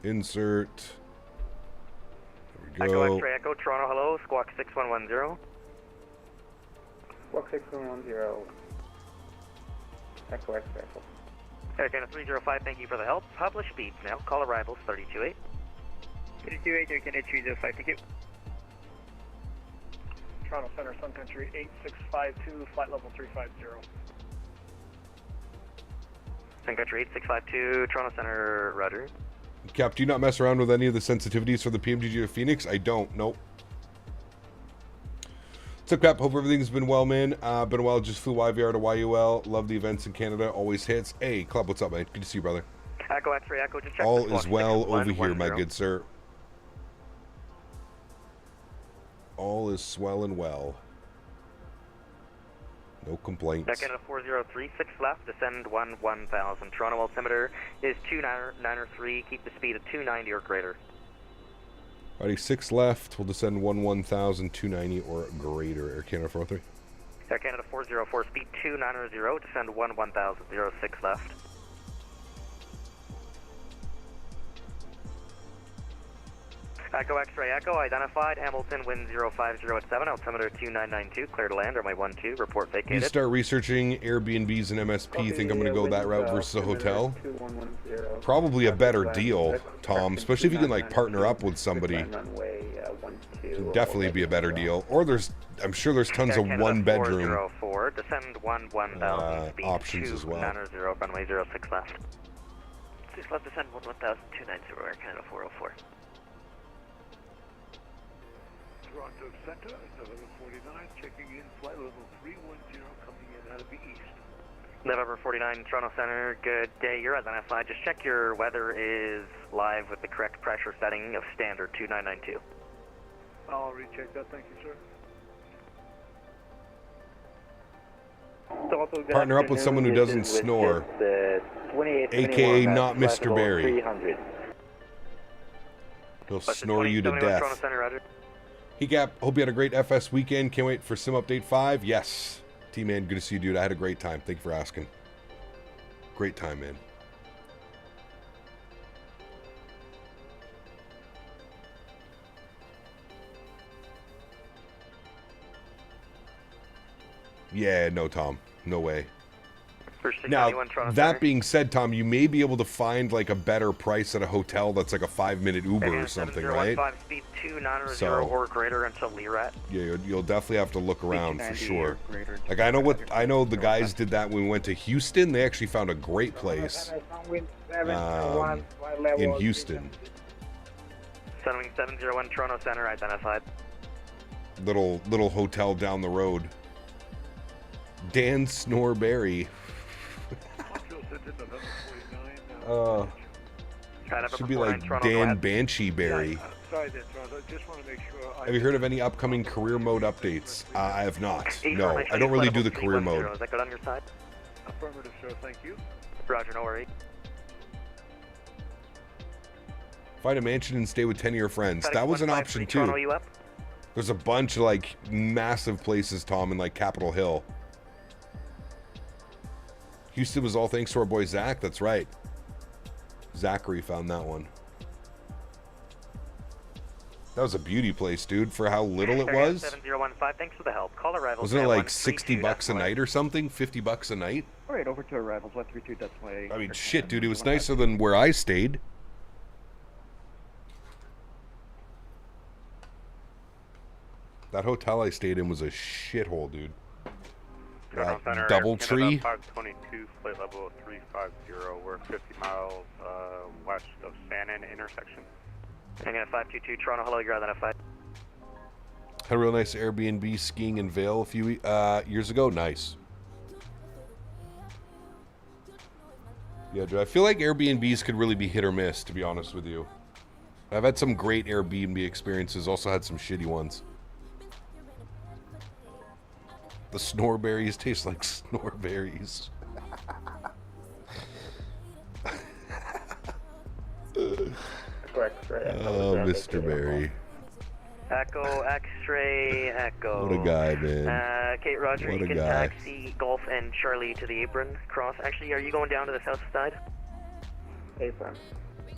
Insert. There we go. Echo X-ray Echo Toronto, hello. Squawk 6110. Squawk 6110. Echo X-ray Echo. Air Canada 305, thank you for the help. Publish speeds now. Call arrivals 328. 328, Air Canada 305, thank you. Toronto Center, Sun Country 8652, flight level 350. Sun Country 8652, Toronto Center, Roger. Cap, do you not mess around with any of the sensitivities for the PMDG of Phoenix? I don't, nope. What's up, Cap? Hope everything's been well, man. Been a while, just flew YVR to YUL. Love the events in Canada, always hits. Hey, Club, what's up, man? Good to see you, brother. Echo X-ray Echo, just check. All is well over here, my good sir. All is swell and well. No complaints. Back in a 403, 6 left, descend 1000. Toronto altimeter is 293, keep the speed at 290 or greater. Alrighty, 6 left, we'll descend 1000, 290 or greater. Air Canada 403. Air Canada 404, speed 290, descend 1000, 06 left. Echo X-ray Echo, identified, Hamilton, wind 050 at 7, altimeter 2992, clear to land, runway 12, report vacated. You start researching Airbnbs and MSP, think I'm going to go that route versus a hotel? Probably a better deal, Tom, especially if you can like partner up with somebody. Definitely be a better deal. Or I'm sure there's tons of one-bedroom descend 1000, speed options as well. 290, runway 06 left. 6 left, descend 1000, 290, Air Canada 404. Toronto Center, November 49, checking in, flight level 310, coming in out of the east. November 49, Toronto Center, good day, you're identified. Just check your weather is live with the correct pressure setting of standard 2992. I'll recheck that, thank you, sir. Partner up with someone who doesn't snore, aka not Mr. Barry. He'll snore you to death. Toronto Center, Roger. Hey Gap, hope you had a great FS weekend. Can't wait for Sim Update 5. Yes. T-Man, good to see you, dude. I had a great time. Thank you for asking. Great time, man. Yeah, no, Tom. No way. Now, that being said, Tom, you may be able to find like a better price at a hotel that's like a 5-minute Uber or something, right? Speed 290 or greater until Lyra. Yeah, you'll definitely have to look around for sure. Like I know the guys did that when we went to Houston. They actually found a great place in Houston. Sunwing 701 Toronto Center identified. Little hotel down the road. Dan Snorberry. Should be like Dan Banshee Berry. Sorry to interrupt. I just want to make sure. Have you heard of any upcoming career mode updates? I have not. No, I don't really do the career mode. Is that good on your side? Affirmative, sir. Thank you. Roger, no worries. Find a mansion and stay with 10 of your friends. That was an option too. There's a bunch of like massive places, Tom, in like Capitol Hill. Houston was all thanks to our boy Zach. That's right. Zachary found that one. That was a beauty place, dude, for how little it was. 7015, thanks for the help. Call arrivals. Wasn't it like $60 a night or something? $50 a night? All right, over to arrivals 132. That's my. I mean, shit, dude, it was nicer than where I stayed. That hotel I stayed in was a shithole, dude. That DoubleTree. 522, flight level 350. We're 50 miles west of Faten intersection. I'm going to 522 Toronto. Hello, you're on that 5. Had a real nice Airbnb skiing in Vail a few years ago. Nice. Yeah, dude, I feel like Airbnbs could really be hit or miss, to be honest with you. I've had some great Airbnb experiences, also had some shitty ones. The snorberries taste like snorberries. Oh, Mr. Berry. Echo, X-ray, Echo. What a guy, man. Kate, Roger, What you a can guy. taxi Golf and Charlie to the apron cross. Actually, are you going down to the south side? Apron.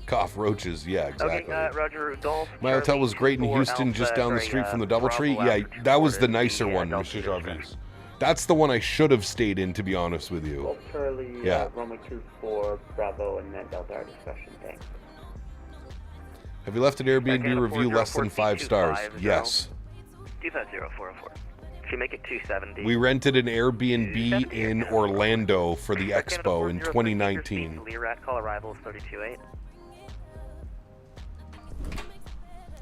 Cockroaches, yeah, exactly. Okay, Roger, Golf. My hotel was great in Houston, just down the street from the DoubleTree. Yeah, that was the nicer one, Mr. Jarvis. That's the one I should have stayed in, to be honest with you. Golf Charlie, Yeah. Romeo 24, Bravo, and then Delta our discussion. Thanks. Have you left an Airbnb review less than 5 stars? Yes. 250404. If you make it 270. We rented an Airbnb in Orlando for the Expo in 2019. Learat, call arrivals 328.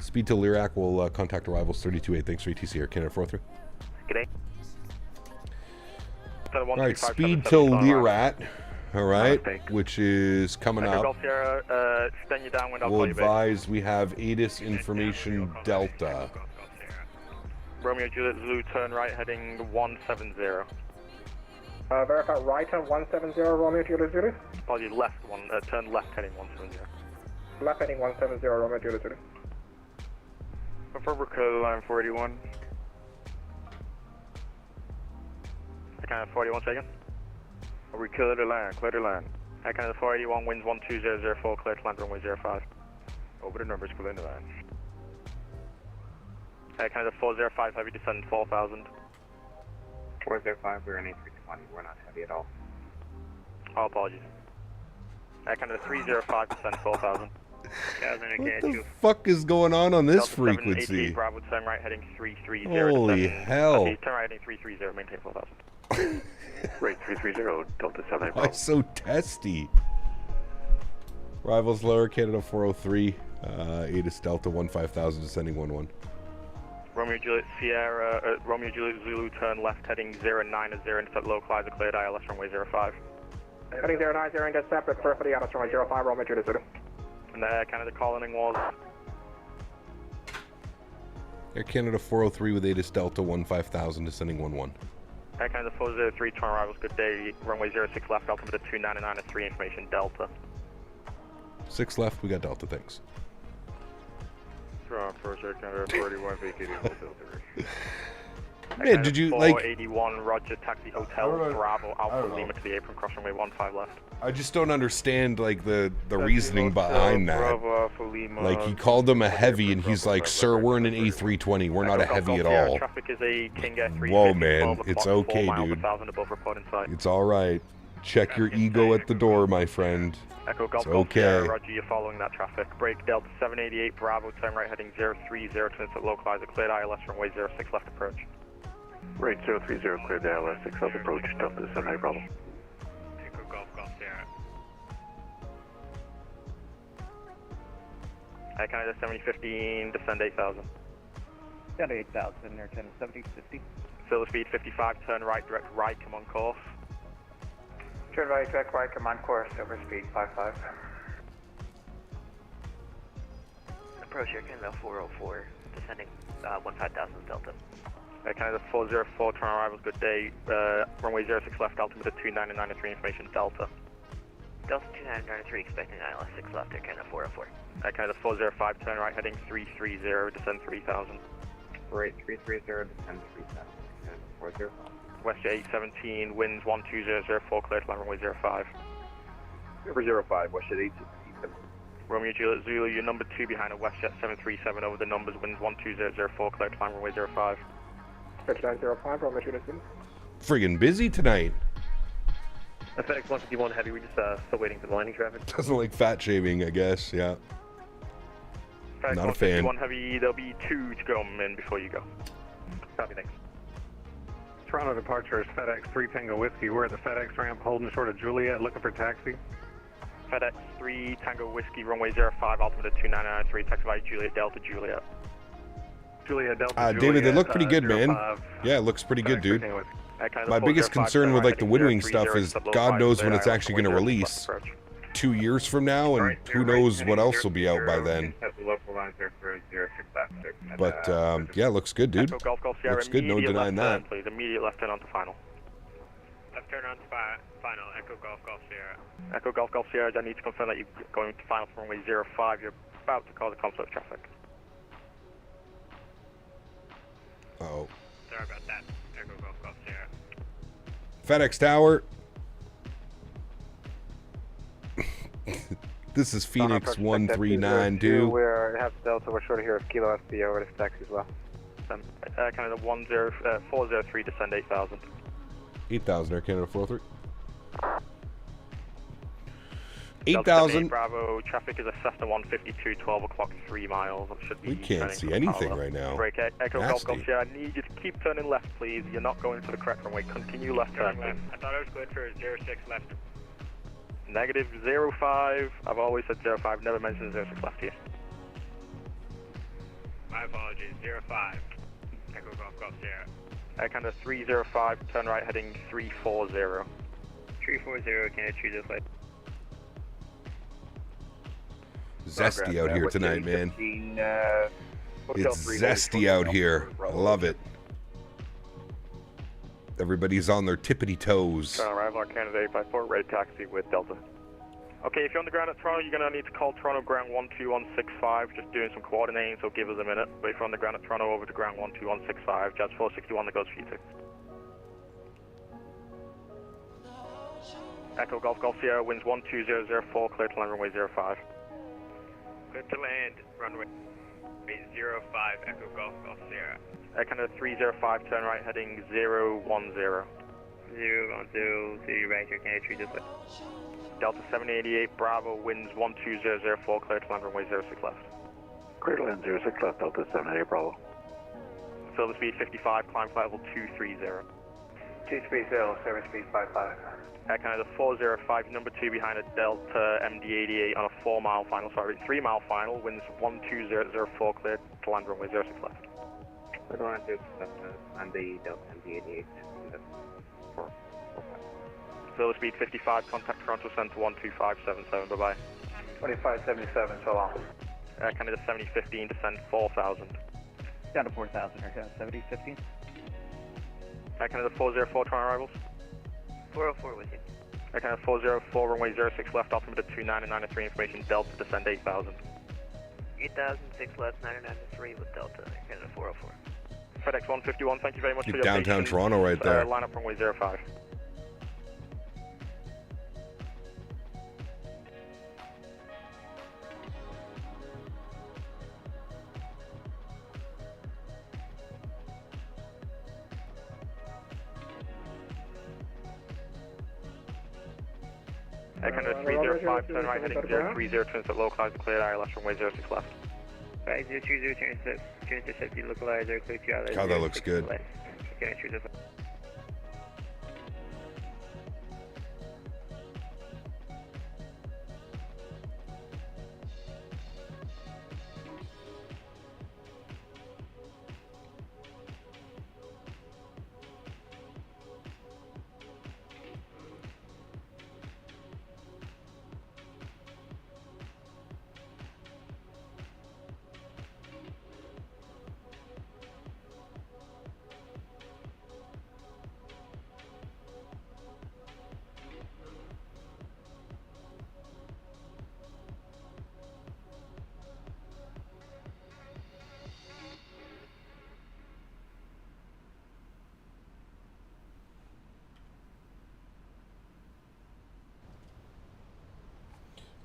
Speed to Lirac will contact arrivals 328. Thanks for ATC Air Canada 43. Good day. Alright, speed to Lirac. Alright, which is coming up. We'll advise we have ATIS information Delta. Romeo Juliet Zulu, turn right heading 170. Verify right on 170, Romeo Juliet Zulu. Apologies, left one, turn left heading 170. Left heading 170, Romeo Juliet Zulu. Confirm code line 481. I kind of 41 seconds. We clear the line, clear the line. I kind of 481, winds 12004, clear to land runway 05. Over the numbers, clear the line. I kind of 405, heavy descend 4000. 405, we're in A320, we're not heavy at all. All apologies. I kind of 305, descend 4000. What the fuck is going on this frequency? Bravo, turn right heading 330. Holy hell. Okay, turn right heading 330, maintain 4000. Rate 330, Delta 7 Why so testy? Rivals lower, Canada 403, ATIS Delta 15000, descending 11. Romeo Juliet Sierra, Romeo Juliet Zulu, turn left heading 090, intercept localizer, cleared ILS runway 05. Heading 090, intercept, clear for the ILS runway 05, Romeo Juliet Zulu. And Canada calling was Air Canada 403 with ATIS Delta 15000, descending 11. Air Canada 403, turn arrivals, good day, runway 06 left, altimeter 299 at 3, information Delta. 6 left, we got Delta, thanks. Toronto first, Air Canada 41, vacating hotel 3. Man, did you like 481, Roger, taxi hotel, Bravo, Alpha Lima to the apron, cross runway 15 left. I just don't understand like the reasoning behind that. Bravo, Alpha Lima, like he called them a heavy and he's like, sir, we're in an A320, we're not a heavy at all. Traffic is a King Air 350, Whoa, man, it's okay, dude. It's all right. Check your ego at the door, my friend. Echo Golf It's okay. Roger, you're following that traffic. Break Delta 788, Bravo, turn right heading 030, to intercept localizer, cleared ILS runway 06 left approach. Rate 030, cleared to ILS 6 left approach, Delta 7 Bravo. Echo Golf Sierra. I Canada 7015, descend 8000. Down to 8,000, Air Canada 7050. Fill speed 55, turn right, direct right, come on course. Turn right, direct right, come on course, over speed 55. approach Air Canada 404, descending 15,000 Delta. Air Canada 404, turn arrivals, good day. Runway 06 left, altimeter 2993, information Delta. Delta 2993, expecting ILS 6 left, Air Canada 404. Air Canada 405, turn right, heading 330, descend 3000. Right, 330, descend 3000. 405. WestJet 817, winds 12004, clear to land runway 05. Number 05, WestJet 817. Romeo Juliet Zulu, you're number 2 behind a WestJet 737 over the numbers, winds 12004, clear to land runway 05. Touchdown 05, Romeo Juliet Zulu. Friggin' busy tonight. FedEx 151 Heavy, we just still waiting for the landing traffic. Doesn't like fat shaving, I guess, yeah. FedEx Not a fan. 151 Heavy, there'll be 2 to go in before you go. Copy, thanks. Toronto departure is FedEx 3 Tango Whiskey. We're at the FedEx ramp holding short of Juliet, looking for taxi. FedEx 3 Tango Whiskey, runway 05, altimeter 2993, taxi by Juliet Delta Juliet. Juliet Delta Juliet. David, they look pretty good, man. 05. Yeah, it looks pretty good, dude. Kind My of biggest 405, concern with like the wind wing stuff 030, is sub low God 5, knows clear when it's ILS actually going to runway 0 release. approach. 2 years from now, and who knows what else will be out by then. But yeah, looks good, dude. Echo Golf Golf Sierra, Looks good, no immediate denying left that. turn, please, immediate left turn onto final. Left turn on final, Echo Golf Golf Sierra. Echo Golf Golf Sierra, I need to confirm that you're going to final for runway 05. You're about to cause a conflict of traffic. Uh-oh. Sorry about that, Echo Golf Golf Sierra. FedEx Tower. This is Phoenix 1392. We're half Delta, we're short of here of Kilo FP over to taxi as well. Canada 403, descend 8000. 8,000, Air Canada 403. Delta 8,000. Bravo, traffic is a Cessna 152, 12 o'clock, 3 miles. It should be We can't turning see to anything Apollo. right now. Break Echo Golf Golf Nasty. Sierra, I need you to keep turning left, please. You're not going to the correct runway. Continue left turn, Turning left. please. I thought I was good for 06 left. Negative 05. I've always said 05, never mentioned 06 left here. My apologies, 05. Echo Golf Golf Sierra. Air Canada 305, turn right heading 340. 340, Canada Choose flight. Zesty out here tonight, man. It's zesty out here. I love it. Everybody's on their tippity toes. Turn arrival on Canada 854, red taxi with Delta. Okay, if you're on the ground at Toronto, you're going to need to call Toronto ground 12165. Just doing some coordinating, so give us a minute. But if you're on the ground at Toronto, over to ground 12165. Jazz 461 that goes for you too. Echo Golf Golf Sierra, winds 12004, clear to land runway 05. Clear to land, runway 05, Echo Golf Golf Sierra. Air Canada 305, turn right heading 010. 010, city right, Air Canada Choose flight. Delta 788, Bravo, winds 12004, clear to land runway 06 left. Clear to land 06 left, Delta 788, Bravo. Silver speed 55, climb flight level 230. 230, service speed 55. Air Canada 405, number 2 behind a Delta MD88 on a 4-mile final, 3-mile final, winds 12004, clear to land runway 06 left. We're going to on the Delta MD88. Silver speed 55, contact Toronto Centre 12577, bye-bye. 2577, so long. Air Canada 7015, descend 4000. Down to 4,000, Air Canada 7015. Air Canada 404, Toronto arrivals. 404 with you. Air Canada 404, runway 06 left, altimeter 2993, information Delta, descend 8000. 8006 left, 993 with Delta, Air Canada 404. FedEx 151, thank you very much for your Downtown patience. Toronto right there. Line up runway 05. Air Canada 305, turn right heading 030, transit localized, cleared ILS runway 06 left. 5020, transit localizer, clear to ILS. God, that looks good. Canada Choose flight.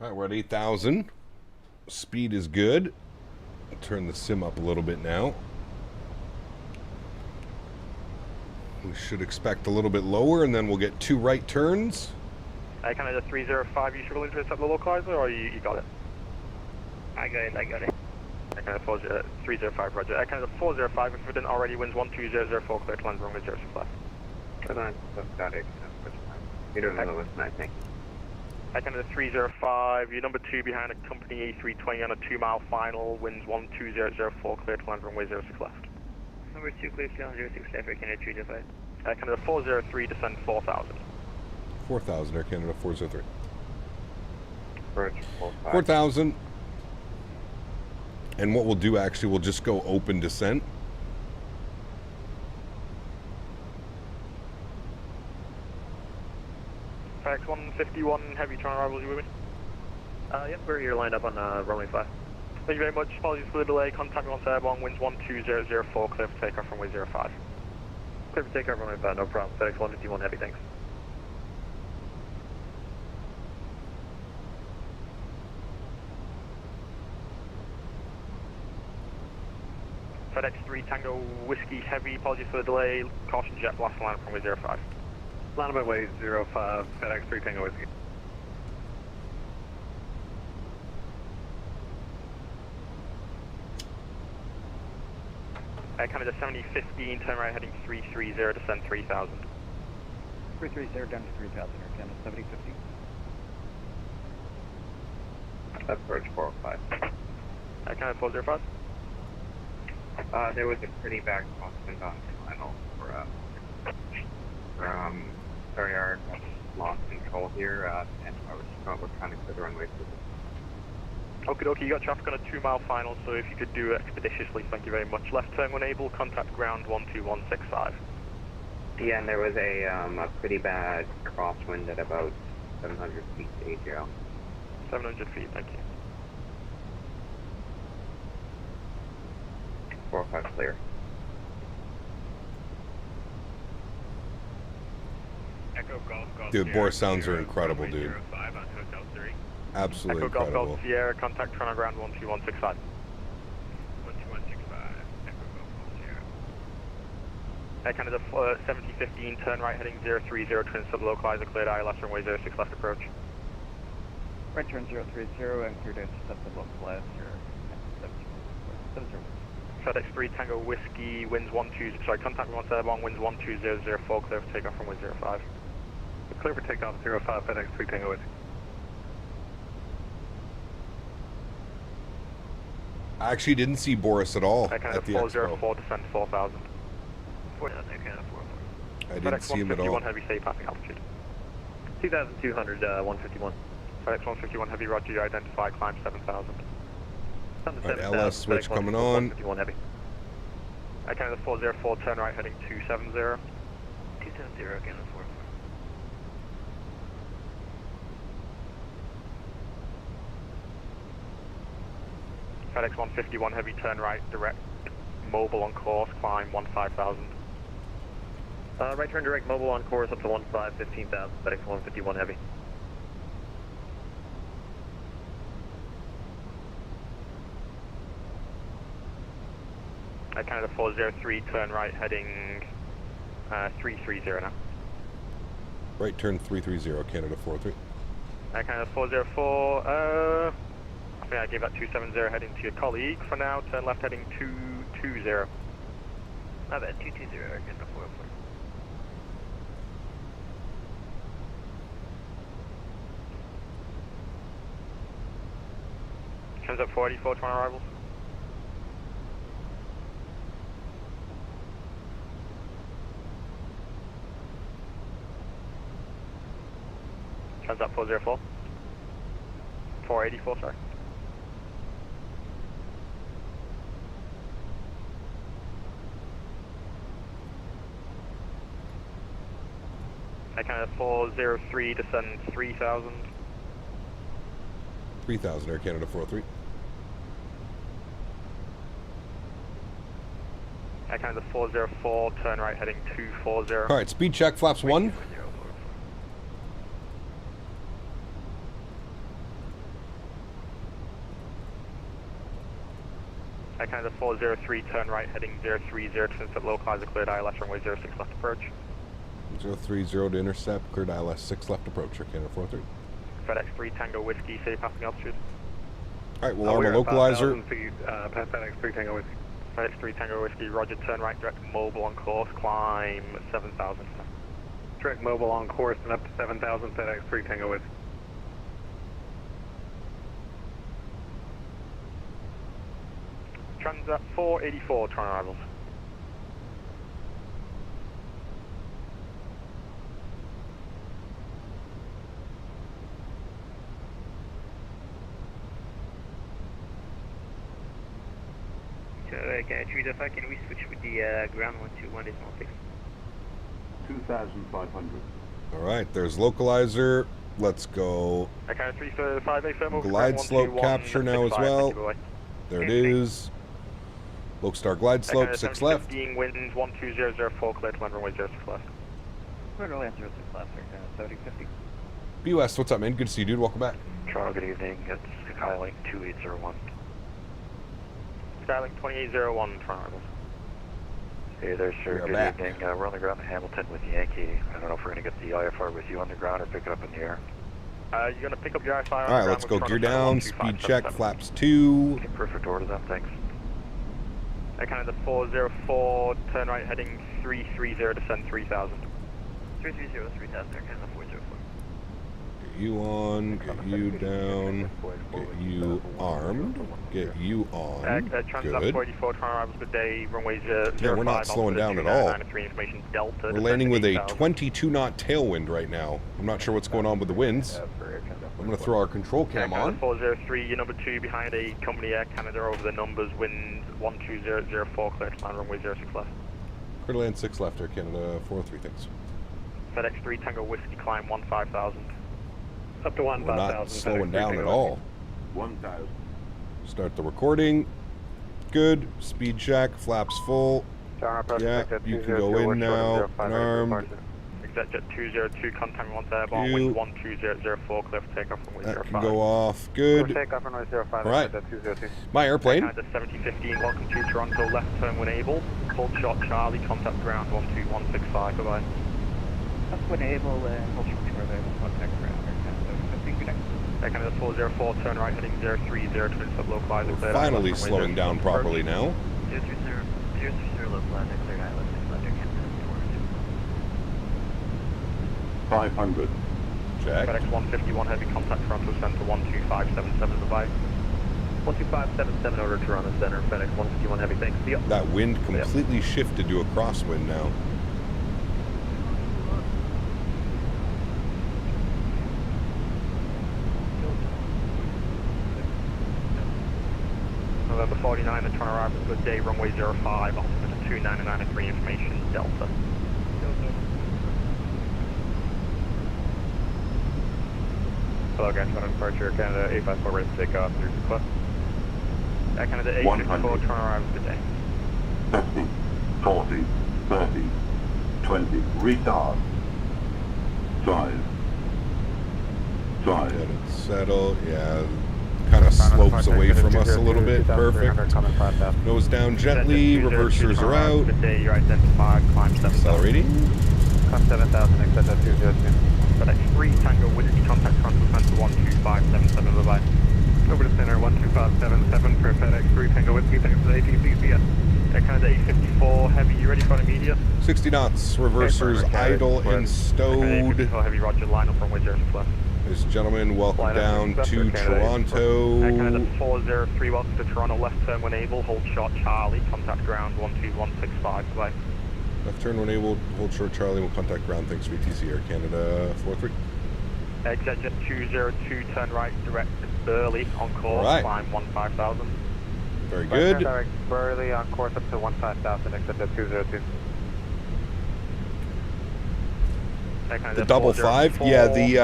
All right, we're at 8,000. Speed is good. I'll turn the sim up a little bit now. We should expect a little bit lower, and then we'll get 2 right turns. Kind of the 305, you should will intercept the localizer, or you got it? I got it. Kind of 305, roger. Kind of the 405, if it didn't already, wins 12004, clear to land runway 06 left. Got it. You don't know what's my thing. Kind of the 305, you're number 2 behind a company A320 on a 2-mile final, wins 12004, clear to land runway 06 left. Number 2, clear to land 06 left, Air Canada 305. Kind of the 403, descend 4,000. 4,000, Air Canada 403. Bridge 4,000. And what we'll do, actually, we'll just go open descent. FedEx 151, heavy Toronto arrivals, you with me? Yep, you're lined up on runway 5. Thank you very much. Apologies for the delay. Contact me once airborne, winds 12004, clear for takeoff runway 05. Clear for takeoff runway 5, no problem. FedEx 151, heavy, thanks. FedEx 3 Tango Whiskey Heavy, apologies for the delay. Caution jet blast line up runway 05. Line up at way 05, FedEx 3 Tango Whiskey. Kind of the 7015, turn right heading 330, descend 3000. 330 down to 3000, Air Canada 7050. That's bridge 405. Kind of 405. There was a pretty bad crosswind on final for sorry, our lost control here, and we're trying to clear the runway. Okie dokie, you got traffic on a 2-mile final, so if you could do it expeditiously, thank you very much. Left turn when able, contact ground 12165. Yeah, and there was a pretty bad crosswind at about 700 feet to AGL. 700 feet, thank you. 405 clear. Echo Golf Golf Dude, Sierra, Boris sounds are Sierra, incredible, runway dude. 05 on Hotel 3. Absolutely Echo Golf incredible. Golf Sierra, contact Toronto ground 12165. 12165, Echo Golf Golf Sierra. Kind of the 7015, turn right heading 030, twin sublocalizer, cleared ILS runway 06 left approach. Right turn 030 and clear to intercept the local last here. 70. FedEx 3 Tango Whiskey, winds 12, sorry, contact me once airborne, winds 12004, clear for takeoff runway 05. Clear for takeoff 05, FedEx 3 Tango Whiskey. I actually didn't see Boris at all Kind at of the expo. 404, descend 4000. I didn't see him at all. Heavy, stay passing altitude. 2200, 151. FedEx 151 Heavy, roger, you identify, climb 7000. Alright, LS switch coming on. 151 Heavy. Kind of the 404, turn right heading 270. 270, again, 4. FedEx 151 Heavy, turn right, direct, mobile on course, climb 15,000. Right turn direct, mobile on course up to 15,000, FedEx 151 Heavy. Kind of the 403, turn right heading 330 now. Right turn 330, Canada 43. Kind of 404, I think I gave that 270 heading to your colleague for now, turn left heading 220. My bad, 220, again, 404. Turns up 484, 20 arrivals. Turns up 404. 484, sorry. Kind of 403, descend 3000. 3000, Air Canada 43. Kind of the 404, turn right heading 240. Alright, speed check, flaps 1. Canada 403, turn right, heading 030 to intercept localizer, cleared ILS, runway 06 left approach. 030 to intercept, cleared ILS 6 left approach, Air Canada 43. FedEx 3 Tango Whiskey, say passing altitude. Alright, we'll arm a localizer. Past FedEx 3 Tango Whiskey. FedEx 3 Tango Whiskey, roger, turn right, direct mobile on course, climb 7,000. Direct mobile on course and up to 7,000, FedEx 3 Tango Whiskey. Transat 484, Toronto arrivals. Can we switch with the ground 121 decimal 6? 2,500. Alright, there's localizer. Let's go. Canada 335A thermal. Glide slope capture now as well. There it is. Lokestar glide slope, 6 left. 15 winds, 12004, clear to land runway 06 left. Runway 06 left, Air Canada 7050. BUS, what's up, man? Good to see you, dude. Welcome back. Toronto, good evening. It's Skylink 2801. Skylink 2801, Toronto. Hey there, sir. We're Good back. evening. We're on the ground in Hamilton with Yankee. I don't know if we're going to get the IFR with you on the ground or pick it up in the air. You're going to pick up your IFR. Alright, let's go gear down, speed check, flaps 2. Okay, perfect order then, thanks. Canada 404, turn right, heading 330, descend 3,000. 330, 3,000, Air Canada 404. Get you on, get you down, get you armed, get you on. Transat 484, Toronto arrivals, good day, runway 05. Yeah, we're not slowing down at all. Information, Delta, We're landing with a 22 knot tailwind right now. I'm not sure what's going on with the winds. I'm going to throw our control cam on. 403, you're number 2 behind a company Air Canada over the numbers, wind 12004, clear to land runway 06 left. Clear to land 6 left, Air Canada 403, thanks. FedEx 3 Tango Whiskey, climb 15,000. Up to 1,000. We're not slowing down at all. 1,000. Start the recording. Good. Speed check, flaps full. Yeah, you can go in now, unarmed. Jet 202, contact me once airborne, wind 12004, clear for takeoff runway 05. That can go off. Good. Takeoff runway 05. Alright. My airplane. Canada 7015, welcome to Toronto, left turn when able. Hold shot Charlie, contact ground 12165, goodbye. Left when able, hold short Charlie, contact ground. Air Canada 404, turn right, heading 030 to intercept localizer. We're finally slowing down properly now. 030 localizer, cleared ILS 6 left, Air Canada 500. Check. FedEx 151, heavy contact Toronto Center 12577, goodbye. 12577 over to Toronto Center, FedEx 151 heavy, thanks. See ya. That wind completely shifted to a crosswind now. November 49, the Toronto arrival, good day, runway 05, altimeter 2993, information, Delta. Hello, Grand Toronto departure, Canada 854, ready to take off through the club. Canada 854, Toronto arrival, good day. 50, 40, 30, 20, retard. 5. Get it settled, yeah. Kind of slopes away from us a little bit, perfect. Nose down gently, reversers are out. Good day, you're identified, climb 7,000. Accelerating. Climb 7,000, exit at 202. FedEx 3 Tango Whiskey, contact Toronto Center 12577, bye-bye. Over to center 12577 for FedEx 3 Tango Whiskey, thanks for the ATCCS. Air Canada 854, heavy, you ready for an immediate? 60 knots, reversers idle and stowed. Heavy, roger, line up runway 06 left. Ladies and gentlemen, welcome down to Toronto. Canada 403, welcome to Toronto, left turn when able, hold short Charlie, contact ground 12165, goodbye. Left turn when able, hold short Charlie, will contact ground, thanks VTC Air Canada 43. Exit jet 202, turn right, direct Burley, on course, Alright. climb 15,000. Very good. Direct Burley on course up to 15,000, exit at 202. The double 5, yeah, the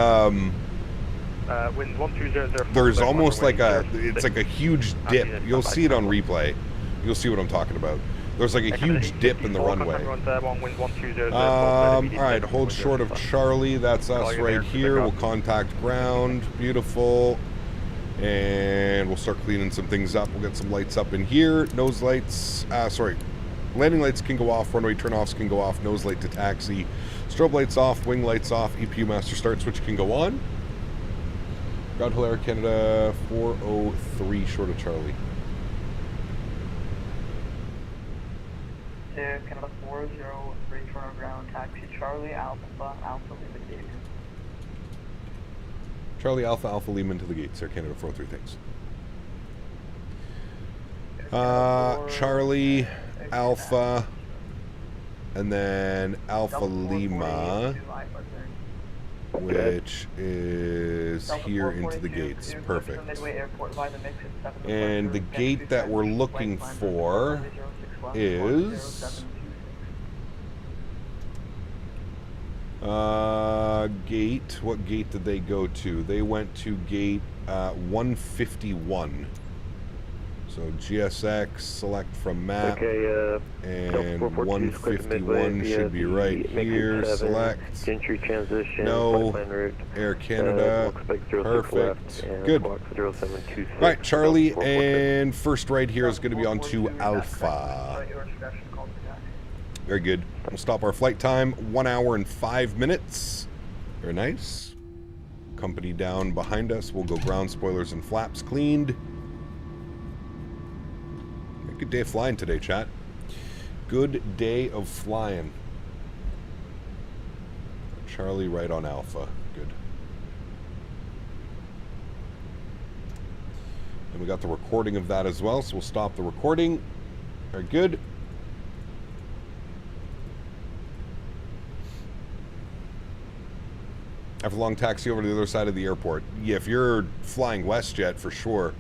wind 12004. there's almost like it's like a huge dip. You'll see it on replay. You'll see what I'm talking about. There's like a huge dip in the runway. Alright, hold short of Charlie. That's us right here. We'll contact ground. Beautiful. And we'll start cleaning some things up. We'll get some lights up in here. Nose lights, landing lights can go off, runway turn-offs can go off, nose light to taxi, strobe lights off, wing lights off, EPU master start switch can go on. Ground Hill Air Canada 403 short of Charlie. Air Canada 403 Toronto ground, taxi Charlie Alpha Lima Gate. Charlie Alpha Lima to the gates. Air Canada 403, thanks. Charlie Alpha, and then Alpha Lima, which is here into the gates. Perfect. And the gate that we're looking for is gate. What gate did they go to? They went to gate 151. So GSX, select from map, and 151 should be right here. Select. No. Air Canada. Perfect. Good. Alright, Charlie, and first right here is going to be on to Alpha. Very good. We'll stop our flight time. 1 hour and 5 minutes. Very nice. Company down behind us. We'll go ground spoilers and flaps cleaned. Good day of flying today, chat. Good day of flying. Charlie right on Alpha. Good. And we got the recording of that as well, so we'll stop the recording. Very good. After a long taxi over to the other side of the airport. Yeah, if you're flying WestJet, for sure.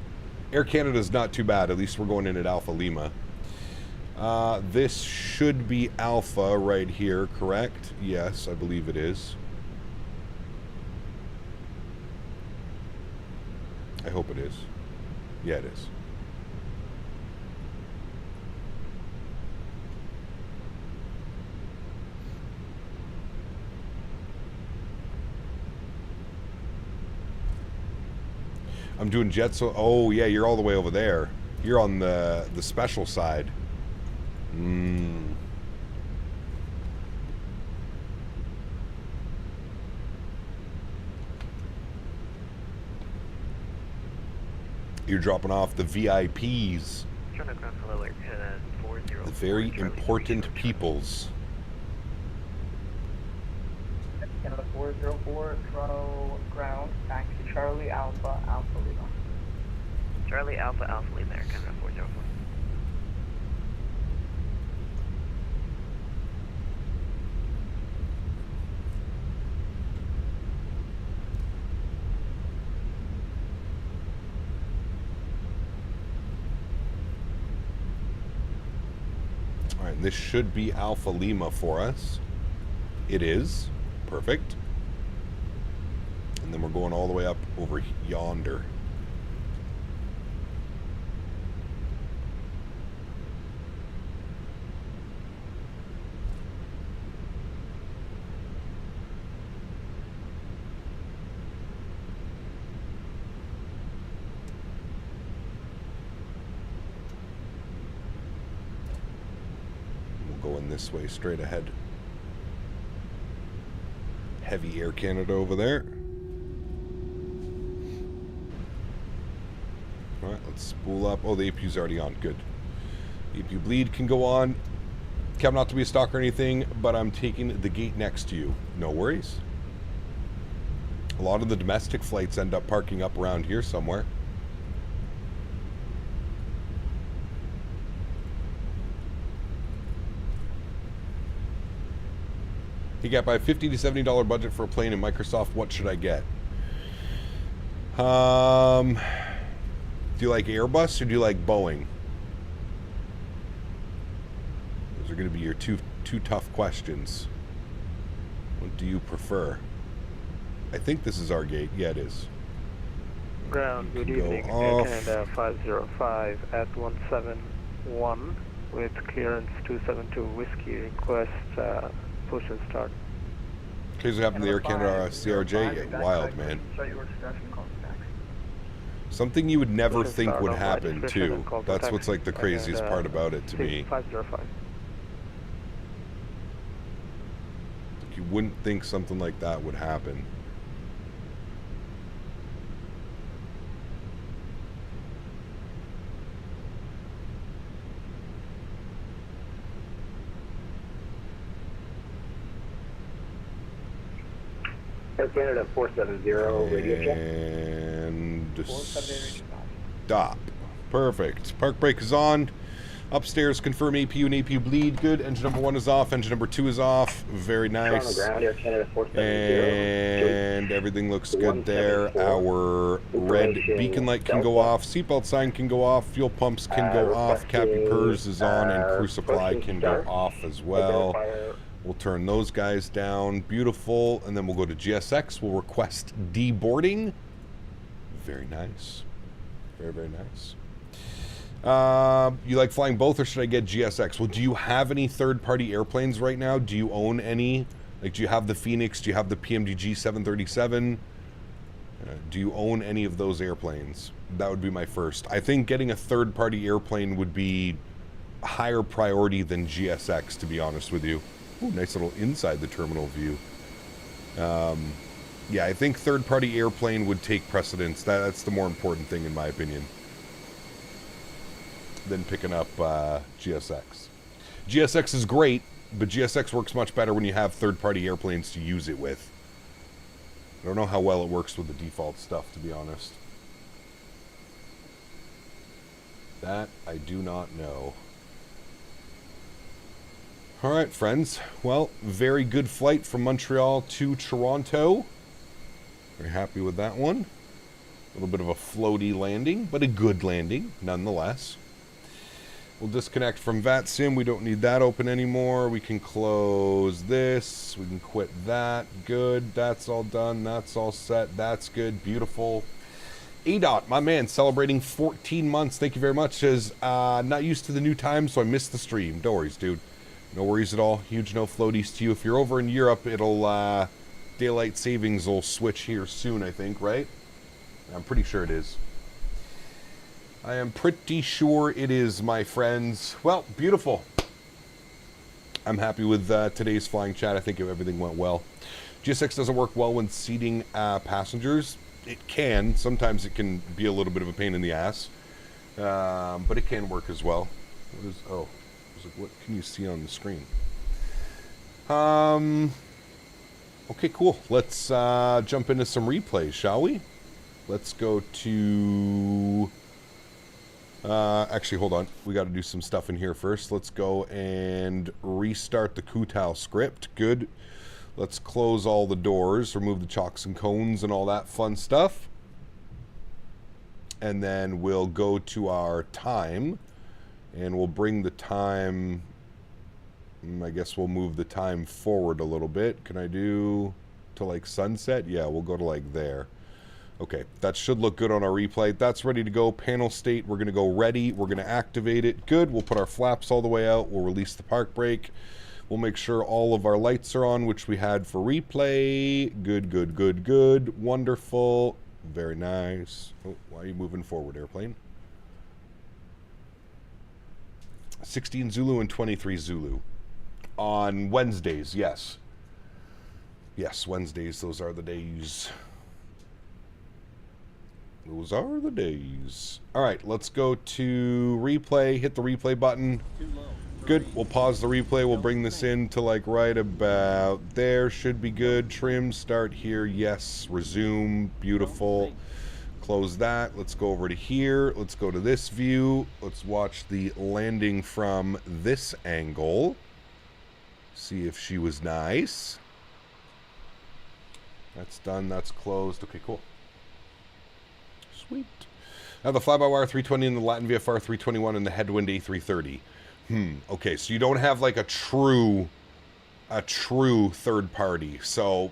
Air Canada's not too bad. At least we're going in at Alpha Lima. This should be Alpha right here, correct? Yes, I believe it is. I hope it is. Yeah, it is. I'm doing jet, so oh yeah, you're all the way over there. You're on the special side. You're dropping off the VIPs. The very important peoples. Canada 404, Toronto ground, taxi Charlie Alpha Lima. Charlie Alpha Lima, Air Canada 404. Alright, this should be Alpha Lima for us. It is. Perfect. And then we're going all the way up over yonder. We'll go in this way straight ahead. Heavy Air Canada over there. Alright, let's spool up. Oh, the APU's already on. Good. The APU bleed can go on. Cabin not to be a stalker or anything, but I'm taking the gate next to you. No worries. A lot of the domestic flights end up parking up around here somewhere. He got by a $50 to $70 budget for a plane in Microsoft. What should I get? Do you like Airbus or do you like Boeing? Those are going to be your two tough questions. What do you prefer? I think this is our gate. Yeah, it is. Ground, good evening. Air Canada 505 at 171 with clearance 272 whiskey. Request push and start. Here's what happened to the Air Canada CRJ. Wild, man. Something you would never think would happen, too. That's what's like the craziest part about it to me. 505. You wouldn't think something like that would happen. Air Canada 470 radio check. And stop. Perfect. Park brake is on. Upstairs, confirm APU and APU bleed. Good. Engine number 1 is off. Engine number 2 is off. Very nice. Ground, Air Canada 470. And everything looks good there. Our red beacon light can go off. Seatbelt sign can go off. Fuel pumps can go off. Cappy PERS is on. And crew supply can go off as well. We'll turn those guys down. Beautiful. And then we'll go to GSX. We'll request deboarding. Very nice. Very, very nice. You like flying both, or should I get GSX? Well, do you have any third-party airplanes right now? Do you own any? Like, do you have the Fenix? Do you have the PMDG 737? Do you own any of those airplanes? That would be my first. I think getting a third-party airplane would be a higher priority than GSX, to be honest with you. Ooh, nice little inside the terminal view. Yeah, I think third-party airplane would take precedence. That's the more important thing, in my opinion, than picking up GSX. GSX is great, but GSX works much better when you have third-party airplanes to use it with. I don't know how well it works with the default stuff, to be honest. That I do not know. All right, friends. Well, very good flight from Montreal to Toronto. Very happy with that one. A little bit of a floaty landing, but a good landing, nonetheless. We'll disconnect from VATSIM. We don't need that open anymore. We can close this. We can quit that. Good. That's all done. That's all set. That's good. Beautiful. ADOT, my man, celebrating 14 months. Thank you very much. Says, not used to the new time, so I missed the stream. No worries, dude. No worries at all. Huge no floaties to you. If you're over in Europe, it'll, daylight savings will switch here soon, I think, right? I'm pretty sure it is. I am pretty sure it is, my friends. Well, beautiful. I'm happy with today's flying chat. I think everything went well. GSX doesn't work well when seating passengers. It can. Sometimes it can be a little bit of a pain in the ass. But it can work as well. What is... Oh. What can you see on the screen? Okay, cool. Let's jump into some replays, shall we? Let's go to... actually, hold on. We got to do some stuff in here first. Let's go and restart the Kutal script. Good. Let's close all the doors, remove the chocks and cones and all that fun stuff. And then we'll go to our time. And we'll bring the time, I guess we'll move the time forward a little bit. Can I do to like sunset? Yeah, we'll go to like there. Okay, that should look good on our replay. That's ready to go. Panel state, we're going to go ready. We're going to activate it. Good. We'll put our flaps all the way out. We'll release the park brake. We'll make sure all of our lights are on, which we had for replay. Good, good, good, good. Wonderful. Very nice. Oh, why are you moving forward, airplane? 16 Zulu and 23 Zulu. On Wednesdays, yes. Yes, Wednesdays, those are the days. Those are the days. All right, let's go to replay. Hit the replay button. Good. We'll pause the replay. We'll bring this in to like right about there. Should be good. Trim, start here. Yes. Resume. Beautiful. Close that. Let's go over to here. Let's go to this view. Let's watch the landing from this angle. See if she was nice. That's done. That's closed. Okay, cool. Sweet. Now the fly-by-wire 320 and the Latin VFR 321 and the headwind A330. Okay, so you don't have like a true third party. So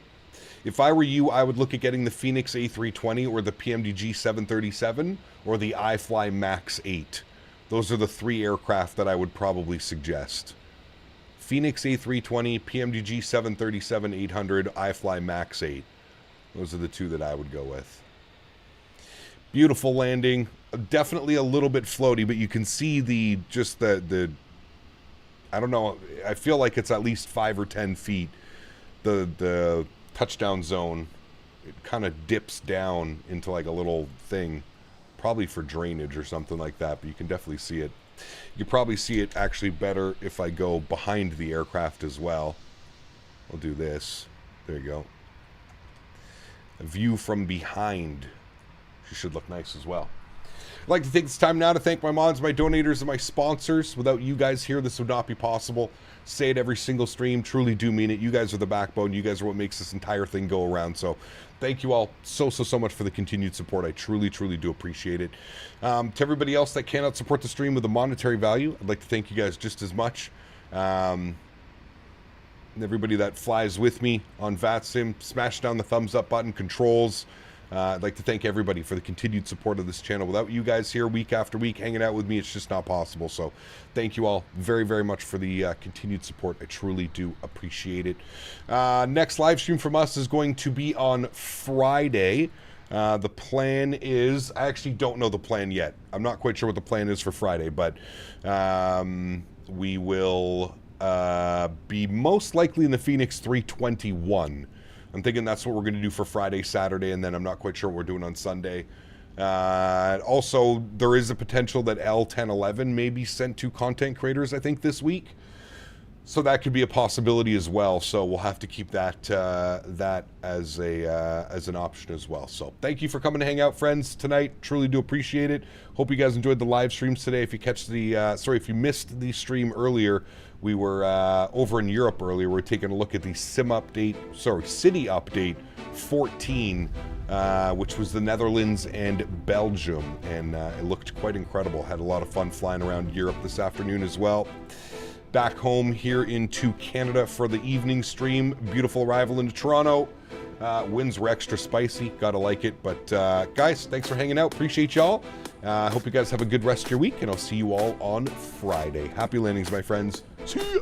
if I were you, I would look at getting the Fenix A320 or the PMDG 737 or the iFly Max 8. Those are the three aircraft that I would probably suggest. Fenix A320, PMDG 737 800, iFly Max 8. Those are the two that I would go with. Beautiful landing. Definitely a little bit floaty, but you can see the I don't know, I feel like it's at least 5 or 10 feet. The touchdown zone, it kind of dips down into like a little thing, probably for drainage or something like that, but you can definitely see it. You probably see it actually better if I go behind the aircraft as well. I'll do this. There you go. A view from behind. She should look nice as well. I'd like to take this time now to thank my mods, my donators, and my sponsors. Without you guys here, this would not be possible. Say it every single stream. Truly do mean it. You guys are the backbone. You guys are what makes this entire thing go around. So thank you all so much for the continued support. I truly do appreciate it. To everybody else that cannot support the stream with a monetary value, I'd like to thank you guys just as much. And everybody that flies with me on VATSIM, smash down the thumbs up button, controls. I'd like to thank everybody for the continued support of this channel. Without you guys here week after week hanging out with me, it's just not possible. So thank you all very much for the continued support. I truly do appreciate it. Next live stream from us is going to be on Friday. The plan is, I actually don't know the plan yet. I'm not quite sure what the plan is for Friday, but we will be most likely in the Fenix 321. I'm thinking that's what we're going to do for Friday, Saturday, and then I'm not quite sure what we're doing on Sunday. Also, there is a potential that L1011 may be sent to content creators, I think, this week. So that could be a possibility as well. So we'll have to keep that that as an option as well. So thank you for coming to hang out, friends, tonight. Truly do appreciate it. Hope you guys enjoyed the live streams today. If you catch the if you missed the stream earlier, we were over in Europe earlier. We're taking a look at the City Update 14, which was the Netherlands and Belgium, and it looked quite incredible. Had a lot of fun flying around Europe this afternoon as well. Back home here into Canada for the evening stream. Beautiful arrival into Toronto. Winds were extra spicy. Gotta like it. But guys, thanks for hanging out. Appreciate y'all. Hope you guys have a good rest of your week, and I'll see you all on Friday. Happy landings, my friends. See ya.